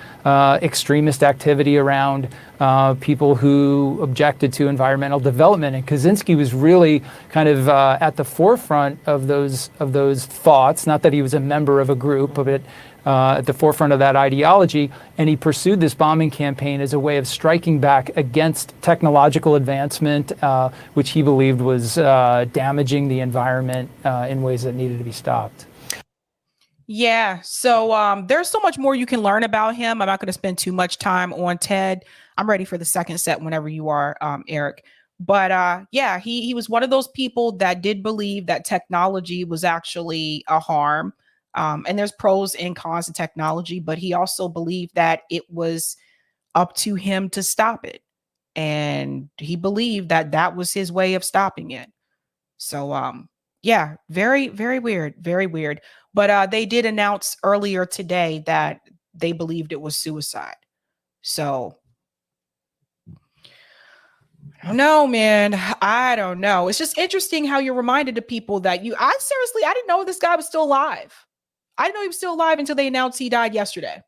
extremist activity around people who objected to environmental development. And Kaczynski was really kind of at the forefront of those thoughts. Not that he was a member of a group, but at the forefront of that ideology, and he pursued this bombing campaign as a way of striking back against technological advancement, which he believed was damaging the environment in ways that needed to be stopped. Yeah, so there's so much more you can learn about him. I'm not going to spend too much time on Ted. I'm ready for the second set whenever you are, Eric. But yeah, he was one of those people that did believe that technology was actually a harm. And there's pros and cons to technology, but he also believed that it was up to him to stop it. And he believed that that was his way of stopping it. So, yeah, very, very weird, very weird. But they did announce earlier today that they believed it was suicide. So, I don't know, man. I don't know. It's just interesting how you're reminded of people that I didn't know this guy was still alive. I didn't know he was still alive until they announced he died yesterday.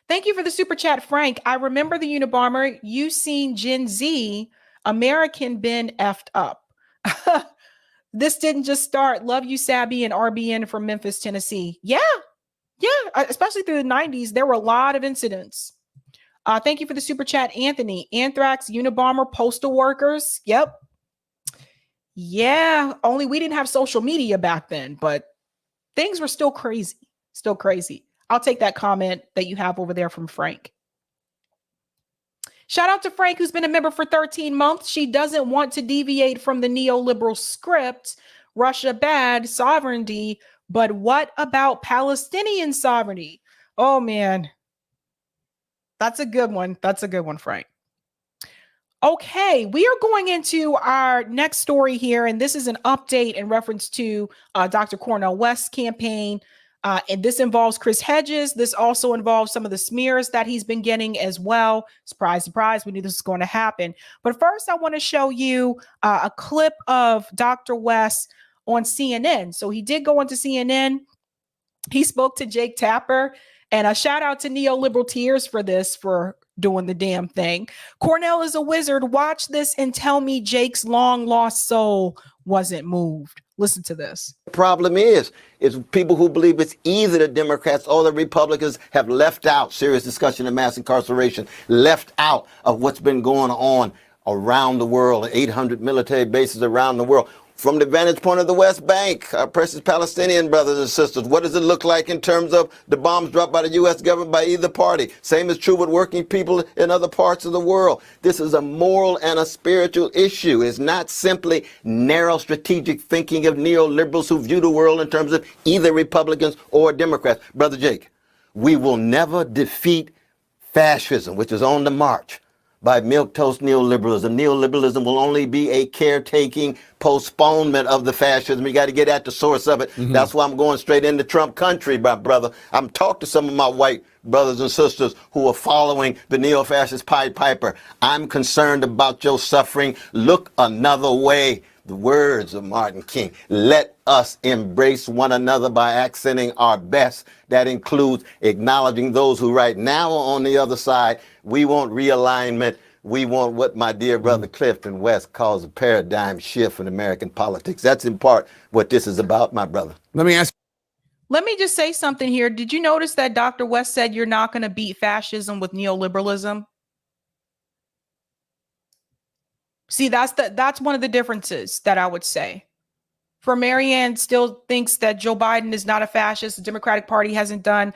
Thank you for the super chat, Frank. I remember the Unabomber. You seen Gen Z, American been effed up. This didn't just start. Love you, Sabby and RBN from Memphis, Tennessee. Yeah. Especially through the 90s, there were a lot of incidents. Thank you for the super chat, Anthony. Anthrax, Unabomber, postal workers. Yep. Yeah, only we didn't have social media back then, but things were still crazy. Still crazy. I'll take that comment that you have over there from Frank. Shout out to Frank, who's been a member for 13 months. She doesn't want to deviate from the neoliberal script. Russia bad, sovereignty. But what about Palestinian sovereignty? Oh, man. That's a good one. That's a good one, Frank. Okay, we are going into our next story here, and this is an update in reference to Dr. Cornel West's campaign. And this involves Chris Hedges. This also involves some of the smears that he's been getting as well. Surprise, surprise, we knew this was going to happen. But first, I want to show you a clip of Dr. West on CNN. So he did go into CNN. He spoke to Jake Tapper. And a shout out to Neoliberal Tears for this, for doing the damn thing. Cornel is a wizard. Watch this and tell me Jake's long lost soul wasn't moved. Listen to this. Problem is people who believe it's either the Democrats or the Republicans have left out serious discussion of mass incarceration, left out of what's been going on around the world, 800 military bases around the world. From the vantage point of the West Bank, our precious Palestinian brothers and sisters, what does it look like in terms of the bombs dropped by the U.S. government by either party? Same is true with working people in other parts of the world. This is a moral and a spiritual issue. It's not simply narrow strategic thinking of neoliberals who view the world in terms of either Republicans or Democrats. Brother Jake, we will never defeat fascism, which is on the march, by milquetoast neoliberalism. Neoliberalism will only be a caretaking postponement of the fascism. You got to get at the source of it. That's why I'm going straight into Trump country, my brother. I'm talking to some of my white brothers and sisters who are following the neo-fascist Pied Piper. I'm concerned about your suffering. Look another way. The words of Martin King. Let us embrace one another by accenting our best. That includes acknowledging those who right now are on the other side. We want realignment. We want what my dear brother Clifton West calls a paradigm shift in American politics. That's in part what this is about, my brother. Let me just say something here. Did you notice that Dr. West said you're not going to beat fascism with neoliberalism? See, that's one of the differences that I would say. For Marianne still thinks that Joe Biden is not a fascist. The Democratic Party hasn't done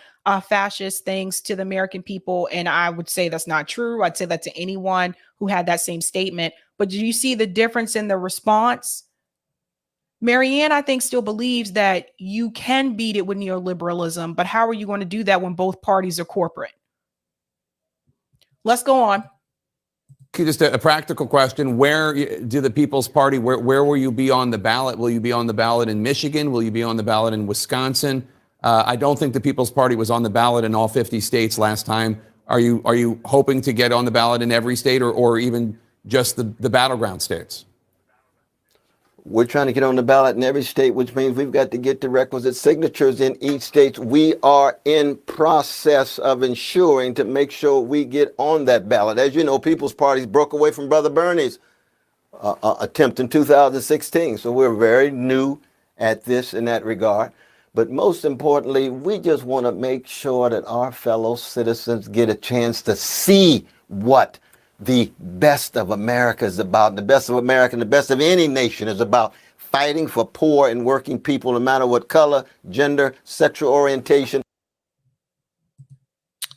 fascist things to the American people. And I would say that's not true. I'd say that to anyone who had that same statement. But do you see the difference in the response? Marianne, I think, still believes that you can beat it with neoliberalism. But how are you going to do that when both parties are corporate? Let's go on. Just a practical question. Where do the People's Party, where will you be on the ballot? Will you be on the ballot in Michigan? Will you be on the ballot in Wisconsin? I don't think the People's Party was on the ballot in all 50 states last time. Are you hoping to get on the ballot in every state or even just the battleground states? We're trying to get on the ballot in every state, which means we've got to get the requisite signatures in each state. We are in process of ensuring to make sure we get on that ballot. As you know, People's Parties broke away from Brother Bernie's attempt in 2016. So we're very new at this in that regard. But most importantly, we just want to make sure that our fellow citizens get a chance to see what the best of America is about. The best of America and the best of any nation is about fighting for poor and working people, no matter what color, gender, sexual orientation.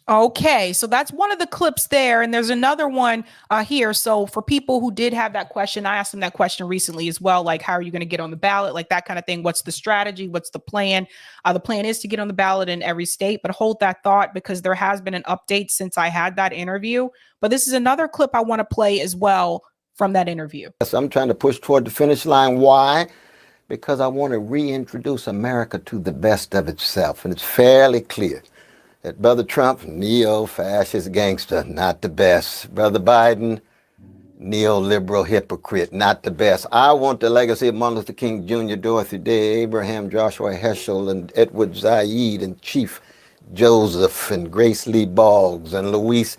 Okay, so that's one of the clips there. And there's another one here. So for people who did have that question, I asked them that question recently as well. Like, how are you going to get on the ballot? Like that kind of thing. What's the strategy? What's the plan? The plan is to get on the ballot in every state, but hold that thought because there has been an update since I had that interview. But this is another clip I want to play as well from that interview. Yes, I'm trying to push toward the finish line. Why? Because I want to reintroduce America to the best of itself. And it's fairly clear that Brother Trump, neo-fascist gangster, not the best. Brother Biden, neoliberal hypocrite, not the best. I want the legacy of Martin Luther King Jr., Dorothy Day, Abraham Joshua Heschel, and Edward Said, and Chief Joseph, and Grace Lee Boggs, and Louise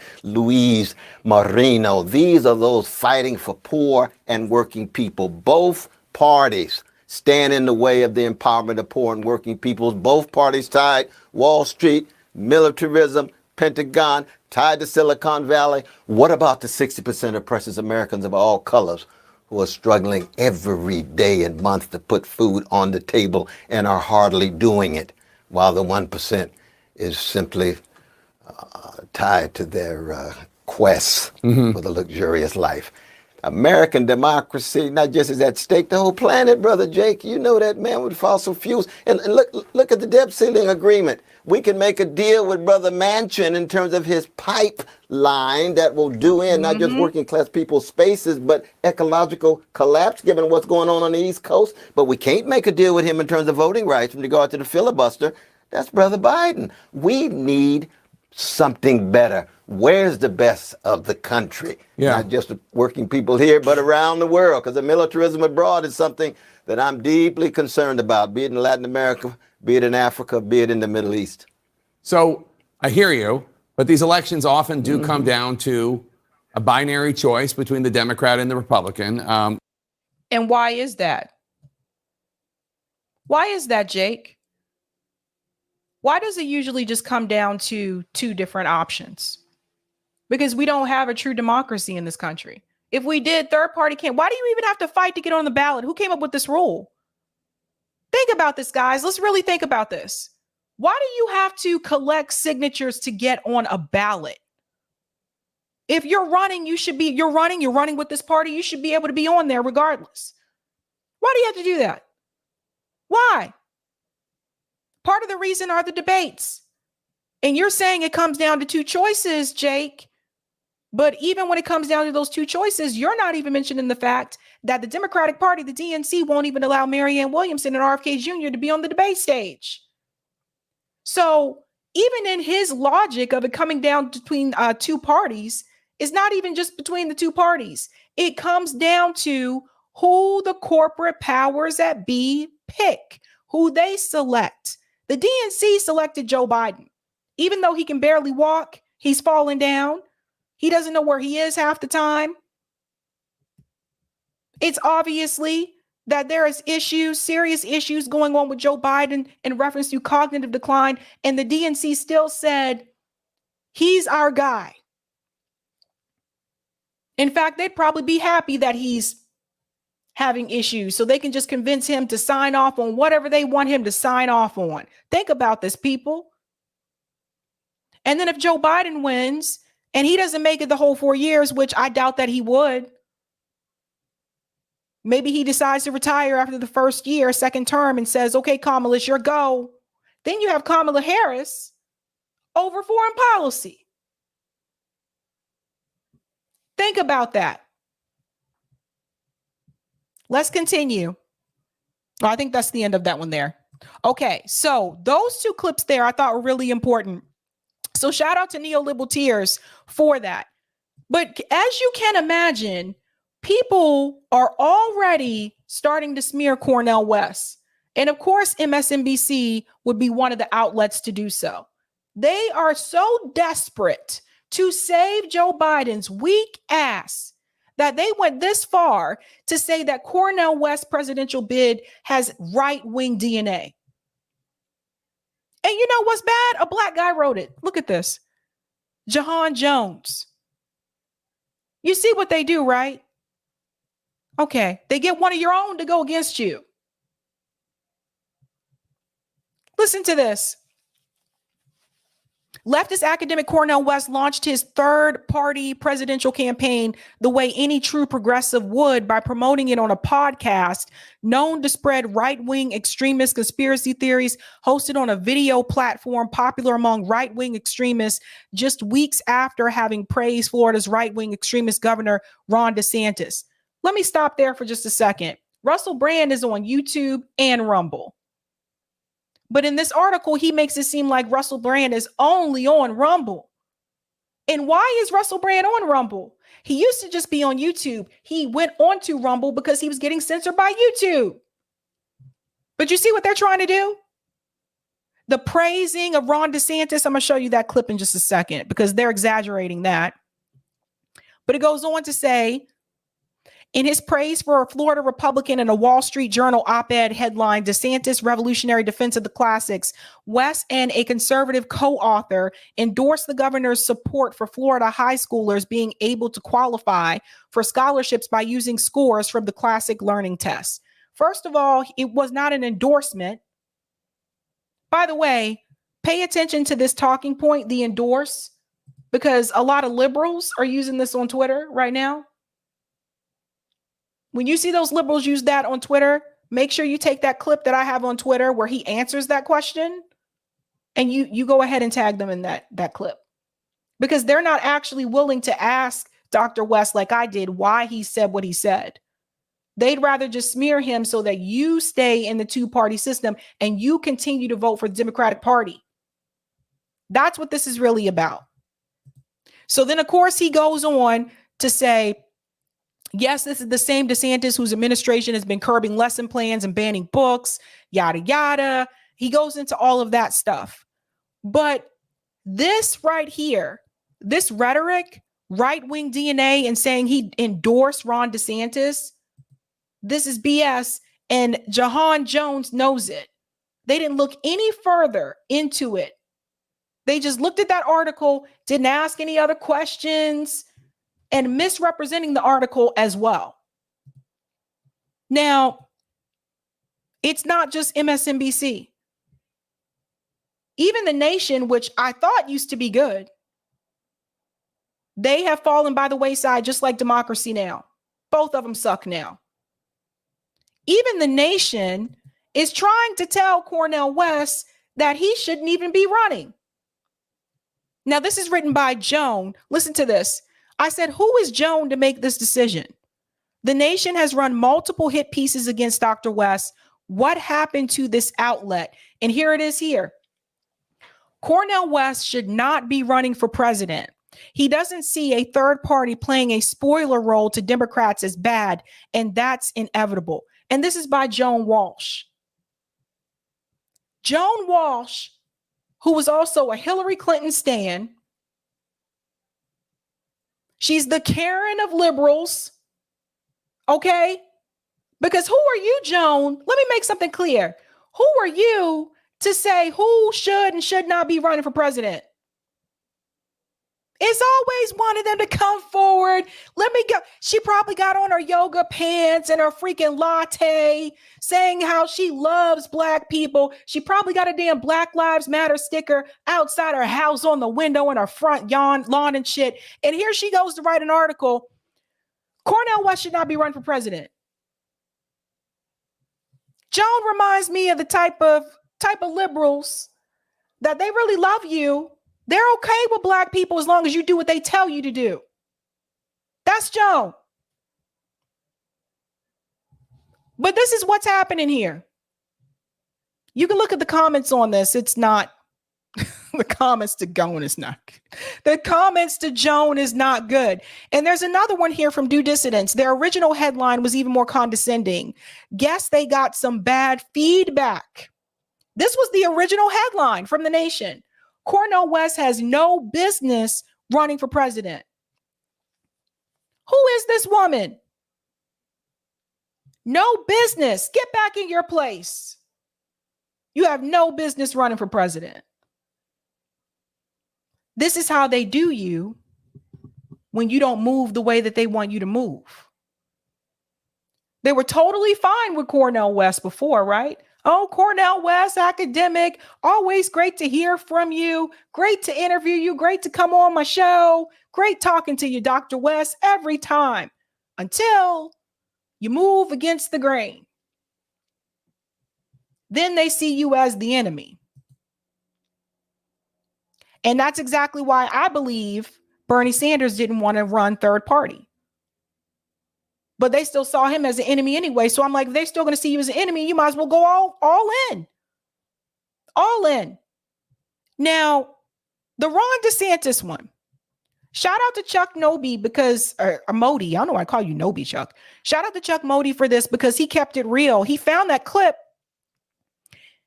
Marino. These are those fighting for poor and working people. Both parties stand in the way of the empowerment of poor and working people. Both parties tied Wall Street, militarism, Pentagon, tied to Silicon Valley. What about the 60% of precious Americans of all colors who are struggling every day and month to put food on the table and are hardly doing it, while the 1% is simply tied to their quests for the luxurious life. American democracy not just is at stake, the whole planet, Brother Jake. You know that, man, with fossil fuels. And look at the debt ceiling agreement. We can make a deal with Brother Manchin in terms of his pipeline that will do in not just working class people's spaces, but ecological collapse, given what's going on the East Coast. But we can't make a deal with him in terms of voting rights in regard to the filibuster. That's Brother Biden. We need something better. Where's the best of the country? Not just the working people here, but around the world, because the militarism abroad is something that I'm deeply concerned about, be it in Latin America, be it in Africa, be it in the Middle East. So I hear you, but these elections often do come down to a binary choice between the Democrat and the Republican. And why is that? Why is that, Jake? Why does it usually just come down to two different options? Because we don't have a true democracy in this country. If we did, third party can't. Why do you even have to fight to get on the ballot? Who came up with this rule? Think about this, guys. Let's really think about this. Why do you have to collect signatures to get on a ballot? If you're running, you're running with this party, you should be able to be on there regardless. Why do you have to do that? Why? Part of the reason are the debates. And you're saying it comes down to two choices, Jake. But even when it comes down to those two choices, you're not even mentioning the fact that the Democratic Party, the DNC, won't even allow Marianne Williamson and RFK Jr. to be on the debate stage. So even in his logic of it coming down between two parties, it's not even just between the two parties. It comes down to who the corporate powers that be pick, who they select. The DNC selected Joe Biden. Even though he can barely walk, he's falling down. He doesn't know where he is half the time. It's obviously that there is serious issues going on with Joe Biden in reference to cognitive decline. And the DNC still said, he's our guy. In fact, they'd probably be happy that he's having issues so they can just convince him to sign off on whatever they want him to sign off on. Think about this, people. And then if Joe Biden wins and he doesn't make it the whole 4 years, which I doubt that he would, maybe he decides to retire after the first year, second term, and says, okay, Kamala, it's your go. Then you have Kamala Harris over foreign policy. Think about that. Let's continue. I think that's the end of that one there. Okay, so those two clips there I thought were really important. So shout out to Neoliberal Tears for that. But as you can imagine, people are already starting to smear Cornel West. And of course, MSNBC would be one of the outlets to do so. They are so desperate to save Joe Biden's weak ass that they went this far to say that Cornel West's presidential bid has right-wing DNA. And you know what's bad? A black guy wrote it. Look at this. Jahan Jones. You see what they do, right? Okay, they get one of your own to go against you. Listen to this. Leftist academic Cornel West launched his third-party presidential campaign the way any true progressive would, by promoting it on a podcast known to spread right-wing extremist conspiracy theories, hosted on a video platform popular among right-wing extremists just weeks after having praised Florida's right-wing extremist governor, Ron DeSantis. Let me stop there for just a second. Russell Brand is on YouTube and Rumble. But in this article, he makes it seem like Russell Brand is only on Rumble. And why is Russell Brand on Rumble? He used to just be on YouTube. He went on to Rumble because he was getting censored by YouTube. But you see what they're trying to do? The praising of Ron DeSantis. I'm going to show you that clip in just a second because they're exaggerating that. But it goes on to say, In his praise for a Florida Republican in a Wall Street Journal op-ed headline, DeSantis' revolutionary defense of the classics, West and a conservative co-author endorsed the governor's support for Florida high schoolers being able to qualify for scholarships by using scores from the classic learning test. First of all, it was not an endorsement. By the way, pay attention to this talking point, the endorse, because a lot of liberals are using this on Twitter right now. When you see those liberals use that on Twitter, make sure you take that clip that I have on Twitter where he answers that question and you go ahead and tag them in that clip, because they're not actually willing to ask Dr. West, like I did, why he said what he said. They'd rather just smear him so that you stay in the two-party system and you continue to vote for the Democratic Party. That's what this is really about. So then, of course, he goes on to say, yes, this is the same DeSantis whose administration has been curbing lesson plans and banning books, yada, yada. He goes into all of that stuff. But this right here, this rhetoric, right-wing DNA, and saying he endorsed Ron DeSantis, this is BS. And Jahan Jones knows it. They didn't look any further into it. They just looked at that article, didn't ask any other questions, and misrepresenting the article as well. Now, it's not just MSNBC. Even The Nation, which I thought used to be good, they have fallen by the wayside, just like Democracy Now! Both of them suck now. Even The Nation is trying to tell Cornel West that he shouldn't even be running. Now, this is written by Joan. Listen to this. I said, who is Joan to make this decision? The Nation has run multiple hit pieces against Dr. West. What happened to this outlet? And here it is here. Cornel West should not be running for president. He doesn't see a third party playing a spoiler role to Democrats as bad, and that's inevitable. And this is by Joan Walsh. Joan Walsh, who was also a Hillary Clinton stan. She's the Karen of liberals. Okay? Because who are you, Joan? Let me make something clear. Who are you to say who should and should not be running for president? It's always one of them to come forward. Let me go. She probably got on her yoga pants and her freaking latte saying how she loves black people. She probably got a damn Black Lives Matter sticker outside her house on the window in her front lawn and shit. And here she goes to write an article. Cornel West should not be running for president. Joan reminds me of the type of liberals that they really love you. They're okay with black people as long as you do what they tell you to do. That's Joan. But this is what's happening here. You can look at the comments on this. It's not, the comments to Joan is not good. The comments to Joan is not good. And there's another one here from Due Dissidents. Their original headline was even more condescending. Guess they got some bad feedback. This was the original headline from The Nation. Cornel West has no business running for president. Who is this woman? No business. Get back in your place. You have no business running for president. This is how they do you when you don't move the way that they want you to move. They were totally fine with Cornel West before, right? Oh, Cornel West, academic, always great to hear from you. Great to interview you. Great to come on my show. Great talking to you, Dr. West, every time. Until you move against the grain. Then they see you as the enemy. And that's exactly why I believe Bernie Sanders didn't want to run third party. But they still saw him as an enemy anyway. So I'm like, if they're still going to see you as an enemy, you might as well go all in. All in. Now, the Ron DeSantis one. Shout out to Chuck Noby because, or Modi. I don't know why I call you Noby, Chuck. Shout out to Chuck Modi for this because he kept it real. He found that clip.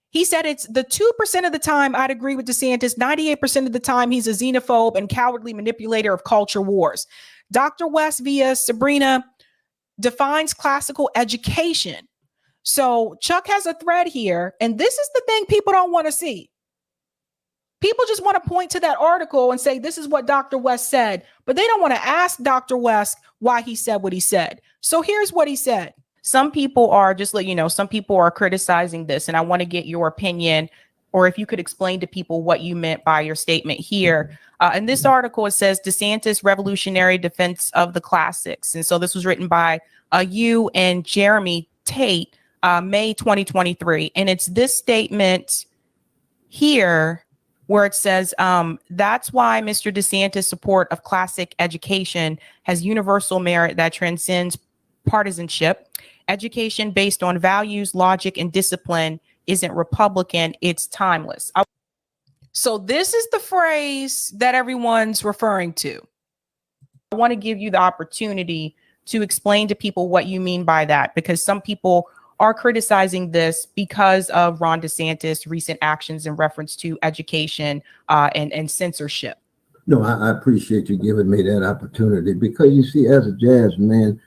He said it's the 2% of the time I'd agree with DeSantis. 98% of the time he's a xenophobe and cowardly manipulator of culture wars. Dr. West via Sabrina defines classical education. So Chuck has a thread here, and this is the thing people don't want to see. People just want to point to that article and say, this is what Dr. West said, but they don't want to ask Dr. West why he said what he said. So here's what he said. Some people are, just let you know, some people are criticizing this, and I want to get your opinion, or if you could explain to people what you meant by your statement here. In this article, it says DeSantis revolutionary defense of the classics. And so this was written by you and Jeremy Tate, May 2023. And it's this statement here where it says, that's why Mr. DeSantis' support of classic education has universal merit that transcends partisanship. Education based on values, logic, and discipline isn't Republican, it's timeless. So this is the phrase that everyone's referring to. I want to give you the opportunity to explain to people what you mean by that, because some people are criticizing this because of Ron DeSantis' recent actions in reference to education and censorship. No, I appreciate you giving me that opportunity, because you see, as a jazz man,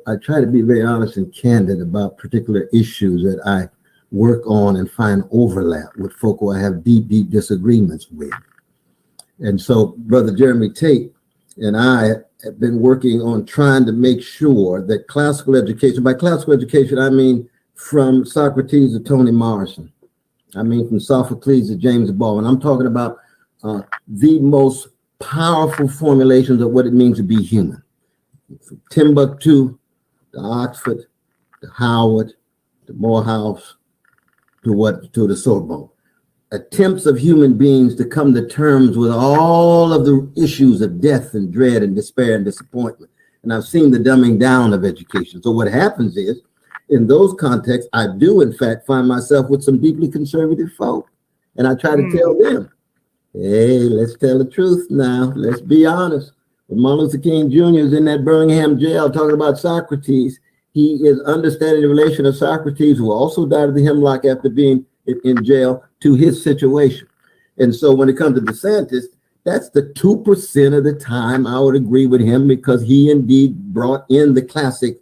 I try to be very honest and candid about particular issues that I work on and find overlap with folk who I have deep, deep disagreements with. And so Brother Jeremy Tate and I have been working on trying to make sure that classical education, by classical education, I mean from Socrates to Toni Morrison. I mean from Sophocles to James Baldwin. I'm talking about the most powerful formulations of what it means to be human. From Timbuktu to Oxford to Howard to Morehouse to the Sorbonne. Attempts of human beings to come to terms with all of the issues of death and dread and despair and disappointment. And I've seen the dumbing down of education. So what happens is, in those contexts, I do in fact find myself with some deeply conservative folk. And I try to tell them, hey, let's tell the truth now. Let's be honest. When Martin Luther King Jr. is in that Birmingham jail talking about Socrates, he is understanding the relation of Socrates, who also died of the hemlock after being in jail, to his situation. And so when it comes to DeSantis, that's the 2% of the time I would agree with him, because he indeed brought in the classic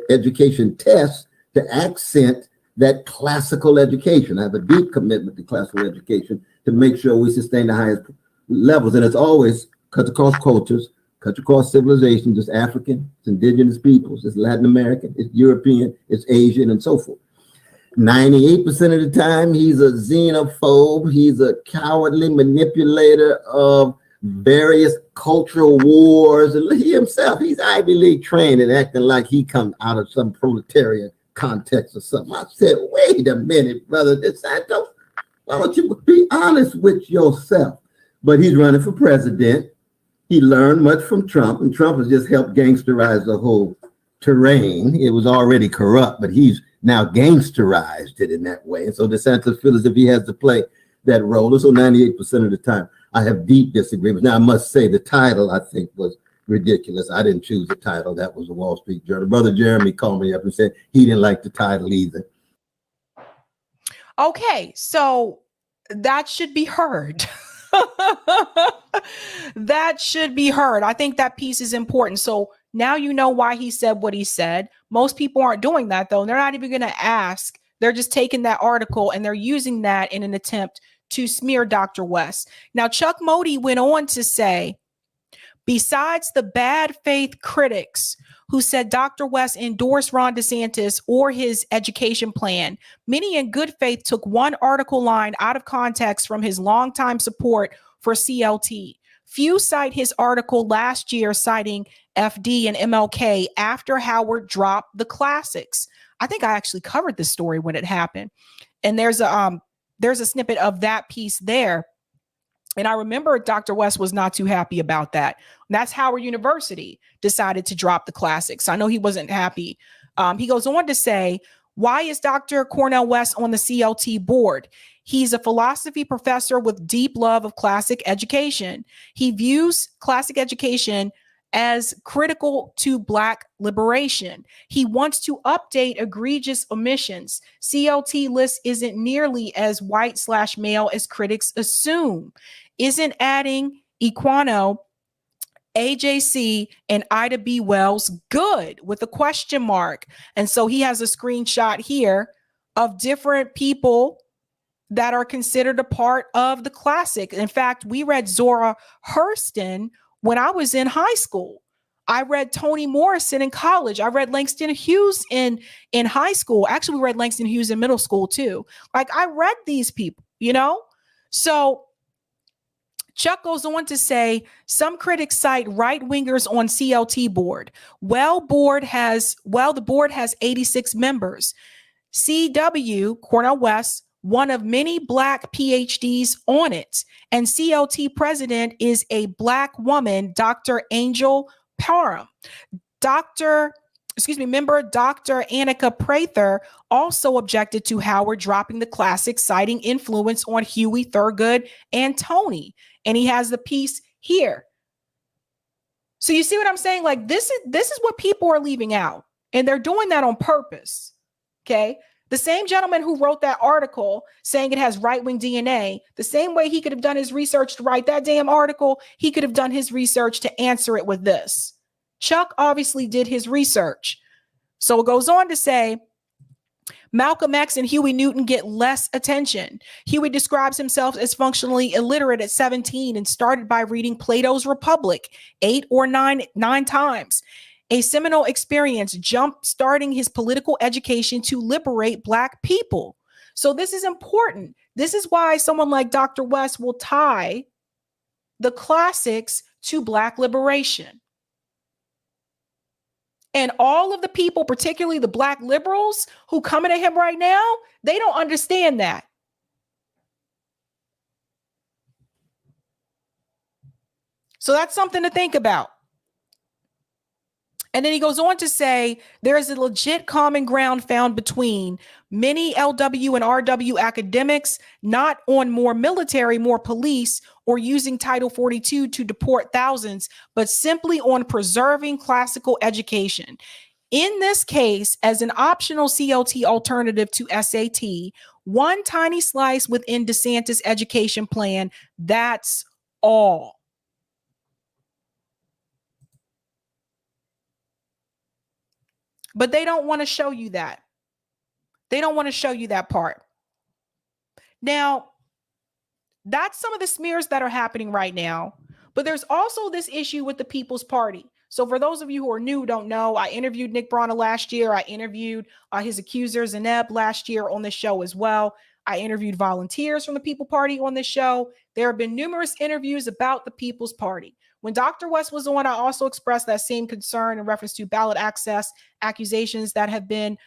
education test to accent that classical education. I have a deep commitment to classical education to make sure we sustain the highest levels. And it's always cut across cultures, cut across civilizations. It's African, it's indigenous peoples, it's Latin American, it's European, it's Asian, and so forth. 98% of the time, he's a xenophobe. He's a cowardly manipulator of various cultural wars. And he himself, he's Ivy League trained and acting like he comes out of some proletarian context or something. I said, wait a minute, Brother DeSantis, why don't you be honest with yourself? But he's running for president. He learned much from Trump, and Trump has just helped gangsterize the whole terrain. It was already corrupt, but he's now gangsterized it in that way. And so DeSantis feels as if he has to play that role. And so 98% of the time, I have deep disagreements. Now, I must say the title, I think, was ridiculous. I didn't choose the title. That was the Wall Street Journal. Brother Jeremy called me up and said he didn't like the title either. Okay, so that should be heard. That should be heard. I think that piece is important. So now you know why he said what he said. Most people aren't doing that, though. They're not even going to ask. They're just taking that article and they're using that in an attempt to smear Dr. West. Now, Chuck Modi went on to say, besides the bad faith critics who said Dr. West endorsed Ron DeSantis or his education plan, many in good faith took one article line out of context from his longtime support for CLT. Few cite his article last year citing FD and MLK after Howard dropped the classics. I think I actually covered this story when it happened. And there's a snippet of that piece there. And I remember Dr. West was not too happy about that. And that's Howard University decided to drop the classics. I know he wasn't happy. He goes on to say, why is Dr. Cornel West on the CLT board? He's a philosophy professor with deep love of classic education. He views classic education as critical to Black liberation. He wants to update egregious omissions. CLT list isn't nearly as white/male as critics assume. Isn't adding Equano AJC and Ida B. Wells good with a question mark. And so he has a screenshot here of different people that are considered a part of the classic. In fact, we read Zora Hurston when I was in high school. I read Toni Morrison in college. I read Langston Hughes in high school. Actually, we read Langston Hughes in middle school too. Like, I read these people, you know? So Chuck goes on to say, some critics cite right-wingers on CLT board. Well, the board has 86 members. CW, Cornel West, one of many Black PhDs on it. And CLT president is a Black woman, Dr. Angel Parham. Member Dr. Annika Prather also objected to Howard dropping the classic, citing influence on Huey, Thurgood, and Tony. And he has the piece here. So you see what I'm saying? Like, this is what people are leaving out, and they're doing that on purpose. Okay. The same gentleman who wrote that article saying it has right-wing DNA, the same way he could have done his research to write that damn article, he could have done his research to answer it with this. Chuck obviously did his research. So it goes on to say, Malcolm X and Huey Newton get less attention. Huey describes himself as functionally illiterate at 17 and started by reading Plato's Republic 8 or 9 times. A seminal experience jump-starting his political education to liberate Black people. So this is important. This is why someone like Dr. West will tie the classics to Black liberation. And all of the people, particularly the Black liberals who coming at him right now, they don't understand that. So that's something to think about. And then he goes on to say, there is a legit common ground found between many LW and RW academics, not on more military, more police, or using Title 42 to deport thousands, but simply on preserving classical education. In this case, as an optional CLT alternative to SAT, one tiny slice within DeSantis' education plan, that's all. But they don't want to show you that. They don't want to show you that part. Now, that's some of the smears that are happening right now. But there's also this issue with the People's Party. So for those of you who are new, don't know, I interviewed Nick Brana last year. I interviewed his accuser, Zeneb, last year on this show as well. I interviewed volunteers from the People Party on this show. There have been numerous interviews about the People's Party. When Dr. West was on, I also expressed that same concern in reference to ballot access accusations that have been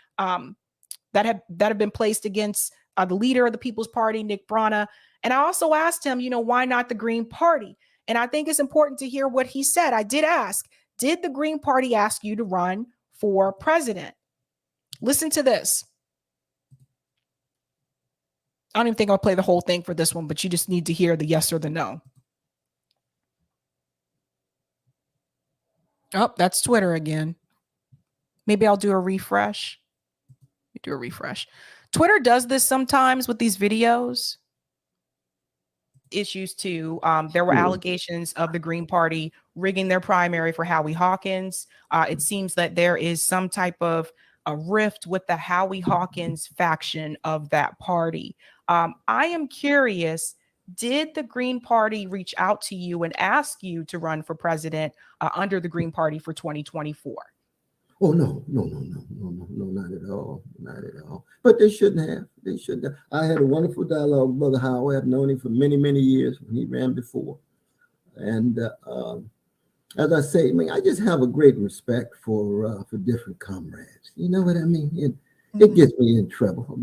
placed against the leader of the People's Party, Nick Brana. And I also asked him, why not the Green Party? And I think it's important to hear what he said. I did ask, did the Green Party ask you to run for president? Listen to this. I don't even think I'll play the whole thing for this one, but you just need to hear the yes or the no. Oh, that's Twitter again. Maybe I'll do a refresh. Twitter does this sometimes with these videos. Issues too. There were allegations of the Green Party rigging their primary for Howie Hawkins. It seems that there is some type of a rift with the Howie Hawkins faction of that party. I am curious, did the Green Party reach out to you and ask you to run for president under the Green Party for 2024? Oh, no, not at all. Not at all. But they shouldn't have. I had a wonderful dialogue with Brother Howard. I've known him for many, many years when he ran before. And as I say, I just have a great respect for different comrades. You know what I mean? It gets me in trouble.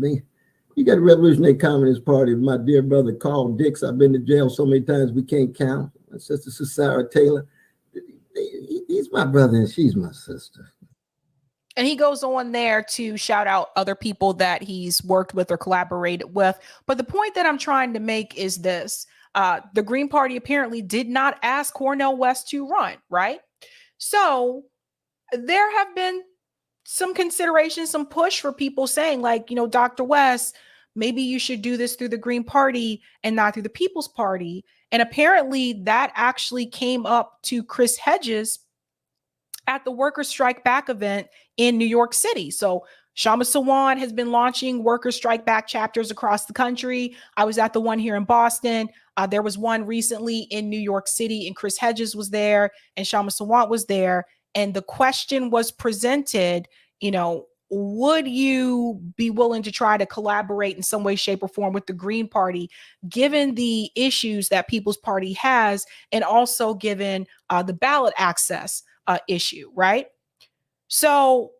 You got a Revolutionary Communist Party, my dear brother Carl Dix. I've been to jail so many times we can't count. My sister Sarah Taylor. He's my brother and she's my sister. And he goes on there to shout out other people that he's worked with or collaborated with. But the point that I'm trying to make is this. The Green Party apparently did not ask Cornel West to run, right? So there have been some consideration, some push for people saying like, Dr. West, maybe you should do this through the Green Party and not through the People's Party. And apparently that actually came up to Chris Hedges at the Workers' Strike Back event in New York City. So Shama Sawan has been launching Workers' Strike Back chapters across the country. I was at the one here in Boston. There was one recently in New York City, and Chris Hedges was there, and Shama Sawan was there. And the question was presented, would you be willing to try to collaborate in some way, shape, or form with the Green Party, given the issues that People's Party has, and also given the ballot access issue, right? So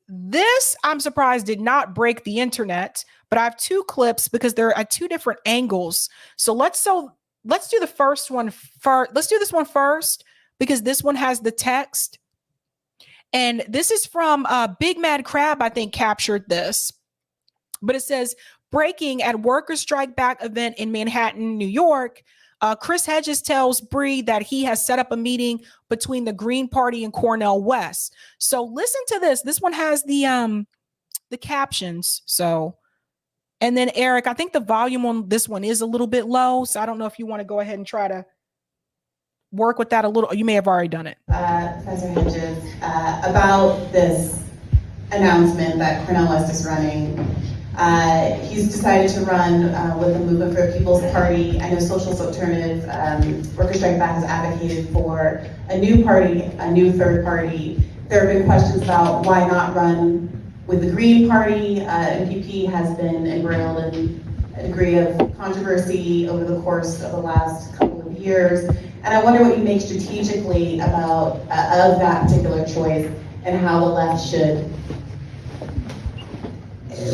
this, I'm surprised, did not break the internet, but I have two clips because they're at two different angles. So let's do the first one first. Let's do this one first because this one has the text. And this is from Big Mad Crab, I think, captured this. But it says, breaking at Workers' Strike Back event in Manhattan, New York. Chris Hedges tells Bree that he has set up a meeting between the Green Party and Cornel West. So listen to this. This one has the captions. So, and then Eric, I think the volume on this one is a little bit low. So I don't know if you want to go ahead and try to work with that a little. You may have already done it. Professor Hedges, about this announcement that Cornel West is running. He's decided to run with the Movement for a People's Party. I know Socialist Alternative, Workers' Strike Back has advocated for a new party, a new third party. There have been questions about why not run with the Green Party. MPP has been embroiled in a degree of controversy over the course of the last couple of years. And I wonder what you make strategically about of that particular choice and how the left should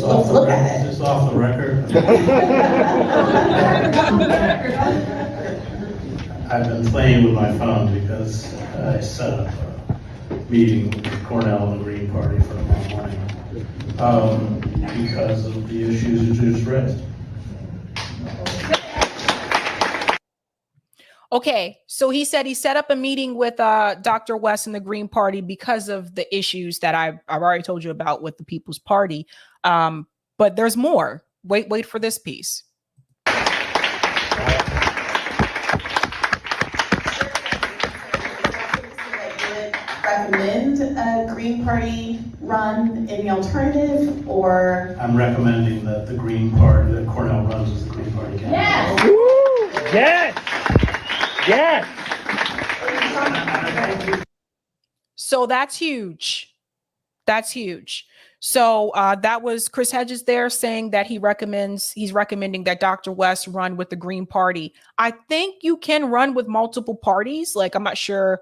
look at it. Just off the record. I've been playing with my phone because I set up a meeting with Cornell and the Green Party for tomorrow morning because of the issues you just raised. Okay, so he said he set up a meeting with Dr. West and the Green Party because of the issues that I've already told you about with the People's Party. But there's more. Wait for this piece. Recommend a Green Party run in the alternative, or? I'm recommending that the Green Party, that Cornell runs as the Green Party candidate. Yes! Yes! Yes! So that's huge. That's huge. So that was Chris Hedges there saying that he's recommending that Dr. West run with the Green Party. I think you can run with multiple parties. Like, I'm not sure,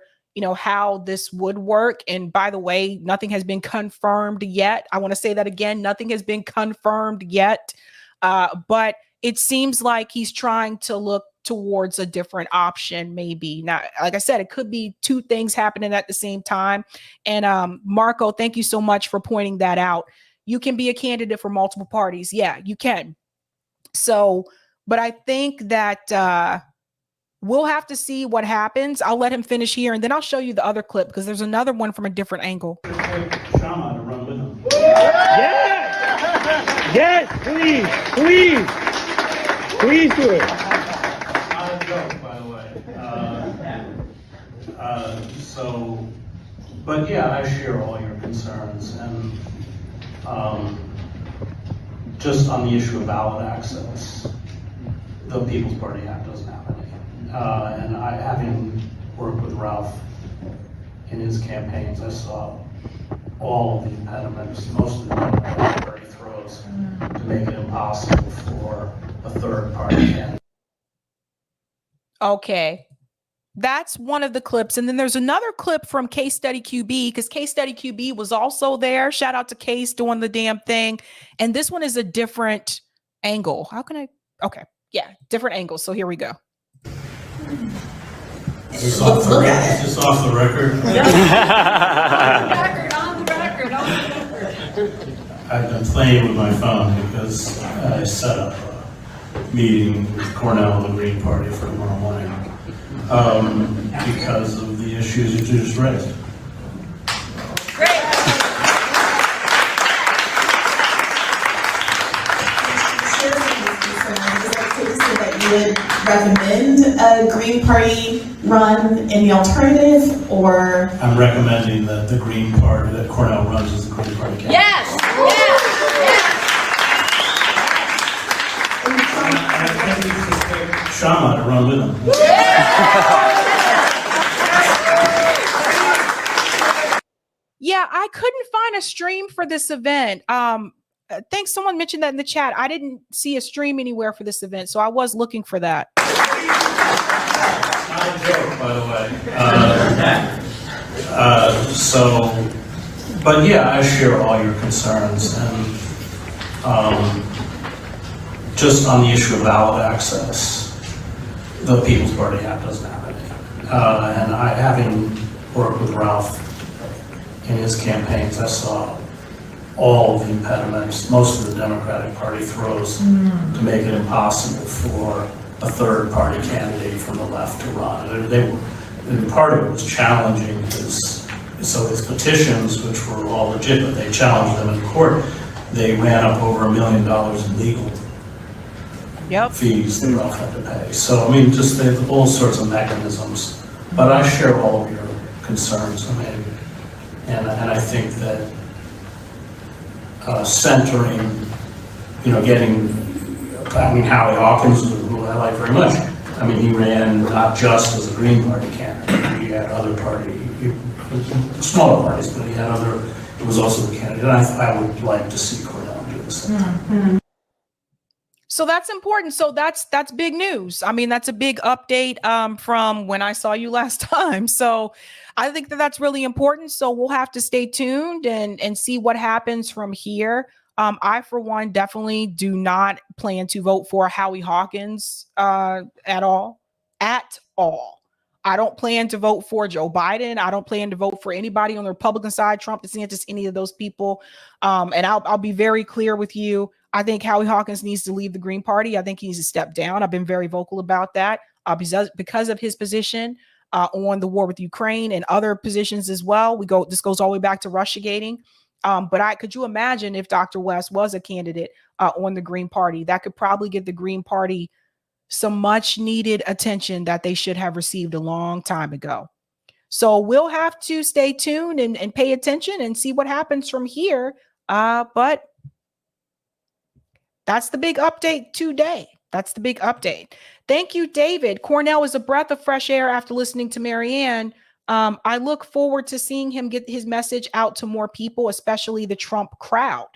how this would work. And by the way, nothing has been confirmed yet. I want to say that again. Nothing has been confirmed yet. But it seems like he's trying to look towards a different option, maybe. Now, like I said, it could be two things happening at the same time. And Marco, thank you so much for pointing that out. You can be a candidate for multiple parties. Yeah, you can. So, but I think that we'll have to see what happens. I'll let him finish here, and then I'll show you the other clip because there's another one from a different angle. Shama to run with him. Yes! Yes, please do it. Not a joke, by the way. But yeah, I share all your concerns, and just on the issue of ballot access, the People's Party Act doesn't have any. And having worked with Ralph in his campaigns, I saw all of the impediments, most of the impediments that he throws to make it impossible for a third party candidate. Okay. That's one of the clips. And then there's another clip from Case Study QB, because Case Study QB was also there. Shout out to Case doing the damn thing. And this one is a different angle. Okay. Yeah, different angle. So here we go. Is this off the record? On the record. I've been playing with my phone because I set up a meeting with Cornell and the Green Party for tomorrow morning because of the issues you just raised. Great. That you would recommend a Green Party run in the alternative, or? I'm recommending that the Green Party, that Cornel runs as the Green Party candidate. Yes! I think we should pick Shama to run with him. Yeah, I couldn't find a stream for this event. Thanks, someone mentioned that in the chat. I didn't see a stream anywhere for this event, so I was looking for that. Not a joke, by the way. But yeah, I share all your concerns, and just on the issue of ballot access, the People's Party doesn't have any. And I, having worked with Ralph in his campaigns, I saw all of the impediments most of the Democratic Party throws to make it impossible for a third party candidate from the left to run. And part of it was challenging his petitions, which were all legit, but they challenged them in court. They ran up over $1 million in legal fees that Ralph had to pay. So, I mean, just they have all sorts of mechanisms. But I share all of your concerns. I mean, and I think that centering, Howie Hawkins, who I like very much. I mean, he ran not just as a Green Party candidate. He had other smaller parties, but it was also the candidate. And I would like to see Cornel do the same. Mm-hmm. So that's important. So that's big news. I mean, that's a big update from when I saw you last time. So I think that's really important. So we'll have to stay tuned and see what happens from here. I, for one, definitely do not plan to vote for Howie Hawkins at all. At all. I don't plan to vote for Joe Biden. I don't plan to vote for anybody on the Republican side, Trump, DeSantis, any of those people. And I'll be very clear with you. I think Howie Hawkins needs to leave the Green Party. I think he needs to step down. I've been very vocal about that because of his position on the war with Ukraine and other positions as well. This goes all the way back to Russiagating. But could you imagine if Dr. West was a candidate on the Green Party? That could probably give the Green Party some much needed attention that they should have received a long time ago. So we'll have to stay tuned and pay attention and see what happens from here. But that's the big update today. That's the big update. Thank you, David. Cornel is a breath of fresh air after listening to Marianne. I look forward to seeing him get his message out to more people, especially the Trump crowd.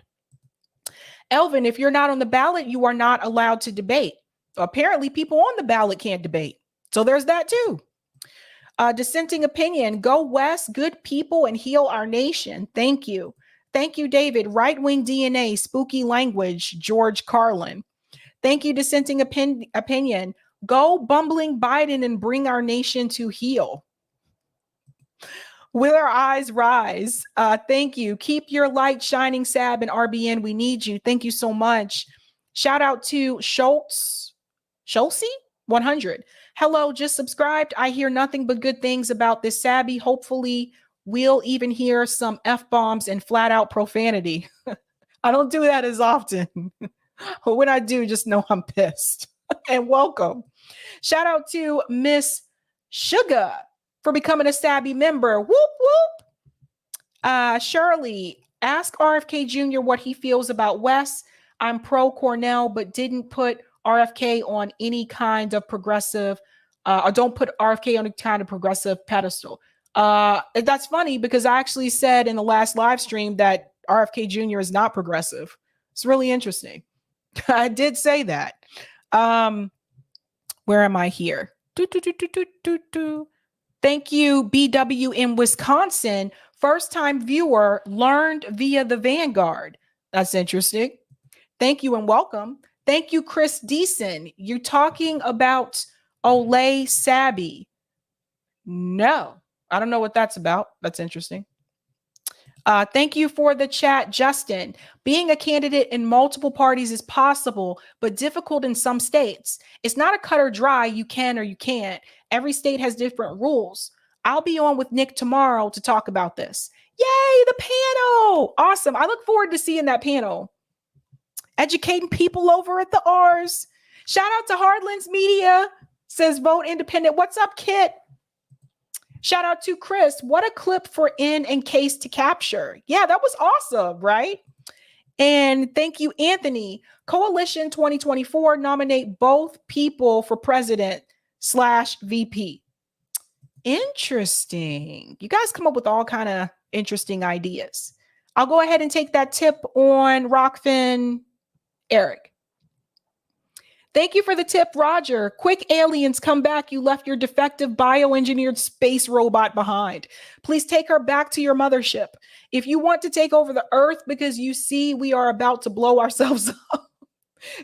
Elvin, if you're not on the ballot, you are not allowed to debate. Apparently, people on the ballot can't debate. So there's that too. Dissenting opinion, go West, good people, and heal our nation. Thank you. Thank you, David. Right-wing DNA, spooky language, George Carlin. Thank you, dissenting opinion. Go bumbling Biden and bring our nation to heal. Will our eyes rise? Thank you. Keep your light shining, Sab and RBN. We need you. Thank you so much. Shout out to Schultze 100. Hello, just subscribed. I hear nothing but good things about this Sabby. Hopefully, we'll even hear some F-bombs and flat out profanity. I don't do that as often. But when I do, just know I'm pissed. And welcome. Shout out to Miss Sugar for becoming a Sabby member. Whoop, whoop. Shirley, ask RFK Jr. what he feels about Wes. I'm pro Cornel, but didn't put RFK on any kind of progressive, or don't put RFK on any kind of progressive pedestal. That's funny because I actually said in the last live stream that RFK Jr. is not progressive. It's really interesting. I did say that. Where am I here? Thank you, BW in Wisconsin. First time viewer learned via the Vanguard. That's interesting. Thank you and welcome. Thank you, Chris Deason. You're talking about Olay Sabby. No, I don't know what that's about. That's interesting. Thank you for the chat, Justin. Being a candidate in multiple parties is possible, but difficult in some states. It's not a cut or dry, you can or you can't. Every state has different rules. I'll be on with Nick tomorrow to talk about this. Yay, the panel. Awesome. I look forward to seeing that panel. Educating people over at the R's. Shout out to Hardlands Media, says vote independent. What's up, Kit? Shout out to Chris. What a clip for in and case to capture. Yeah, that was awesome, right? And thank you, Anthony. Coalition 2024 nominate both people for president/VP. Interesting. You guys come up with all kind of interesting ideas. I'll go ahead and take that tip on Rockfin, Eric. Thank you for the tip, Roger. Quick, aliens, come back. You left your defective bioengineered space robot behind. Please take her back to your mothership. If you want to take over the Earth because you see we are about to blow ourselves up,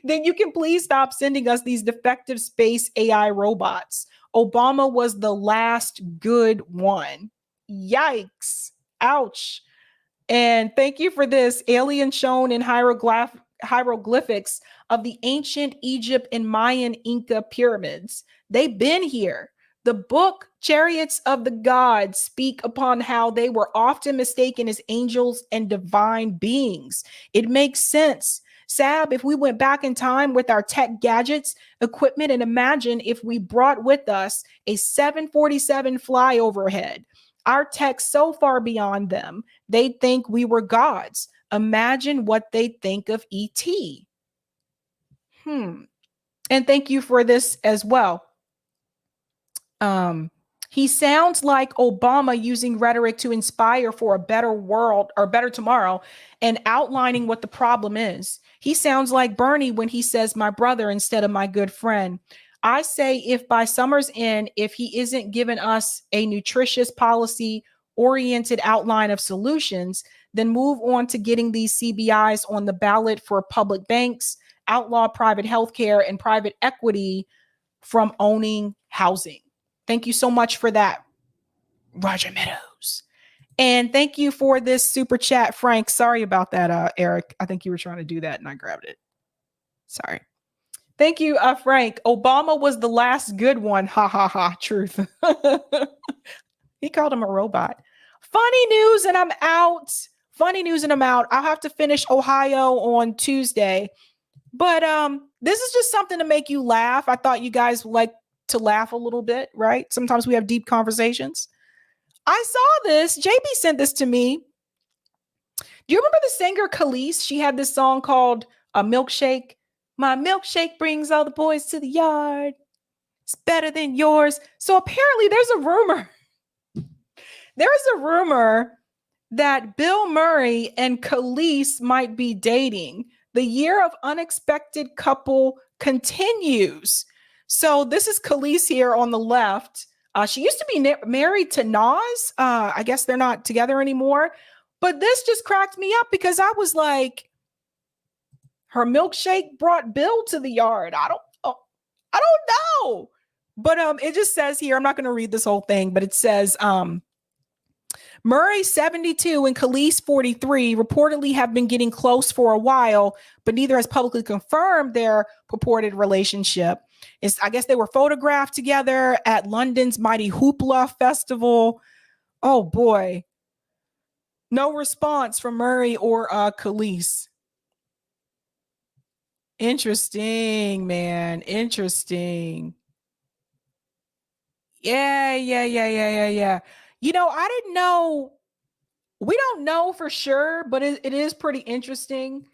then you can please stop sending us these defective space AI robots. Obama was the last good one. Yikes. Ouch. And thank you for this. Alien shown in hieroglyphics of the ancient Egypt and Mayan Inca pyramids. They've been here. The book Chariots of the Gods speak upon how they were often mistaken as angels and divine beings. It makes sense. Sab, if we went back in time with our tech gadgets, equipment, and imagine if we brought with us a 747 fly overhead. Our tech so far beyond them, they think we were gods. Imagine what they think of ET. And thank you for this as well. He sounds like Obama using rhetoric to inspire for a better world or better tomorrow and outlining what the problem is. He sounds like Bernie when he says my brother instead of my good friend. I say if by summer's end, if he isn't giving us a nutritious policy-oriented outline of solutions, then move on to getting these CBIs on the ballot for public banks, outlaw private healthcare, and private equity from owning housing. Thank you so much for that, Roger Meadows. And thank you for this super chat, Frank. Sorry about that, Eric. I think you were trying to do that and I grabbed it. Sorry. Thank you, Frank. Obama was the last good one. Ha, ha, ha. Truth. He called him a robot. Funny news and I'm out. Funny news and I'm out. I'll have to finish Ohio on Tuesday. But this is just something to make you laugh. I thought you guys would like to laugh a little bit, right? Sometimes we have deep conversations. I saw this. JB sent this to me. Do you remember the singer Khalees? She had this song called A Milkshake. My milkshake brings all the boys to the yard. It's better than yours. So apparently there's a rumor. There's a rumor that Bill Murray and Khalees might be dating. The year of unexpected couple continues. So this is Khalees here on the left. She used to be married to Nas. I guess they're not together anymore. But this just cracked me up because I was like, her milkshake brought Bill to the yard. I don't know. But it just says here, I'm not going to read this whole thing, but it says Murray 72 and Khalees 43 reportedly have been getting close for a while, but neither has publicly confirmed their purported relationship. I guess they were photographed together at London's Mighty Hoopla Festival. Oh boy. No response from Murray or Khalees. Interesting, man. Interesting. Yeah. You know, I didn't know. We don't know for sure, but it is pretty interesting.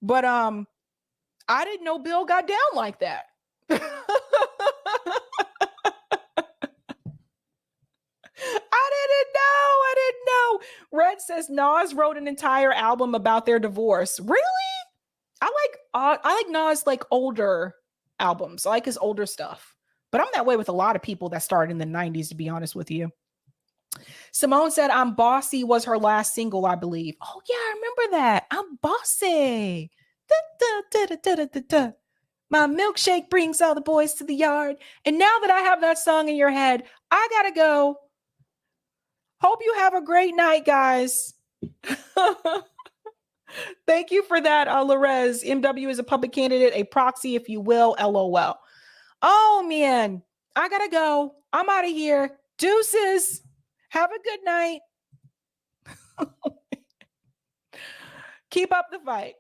But I didn't know Bill got down like that. I didn't know. Red says Nas wrote an entire album about their divorce. Really? I like Nas like older albums. I like his older stuff. But I'm that way with a lot of people that started in the 90s, to be honest with you. Simone said I'm Bossy was her last single, I believe. Oh yeah, I remember that. I'm Bossy. My milkshake brings all the boys to the yard. And now that I have that song in your head, I gotta go. Hope you have a great night, guys. Thank you for that, Larez. MW is a public candidate, a proxy, if you will. LOL. Oh, man. I gotta go. I'm out of here. Deuces. Have a good night. Keep up the fight.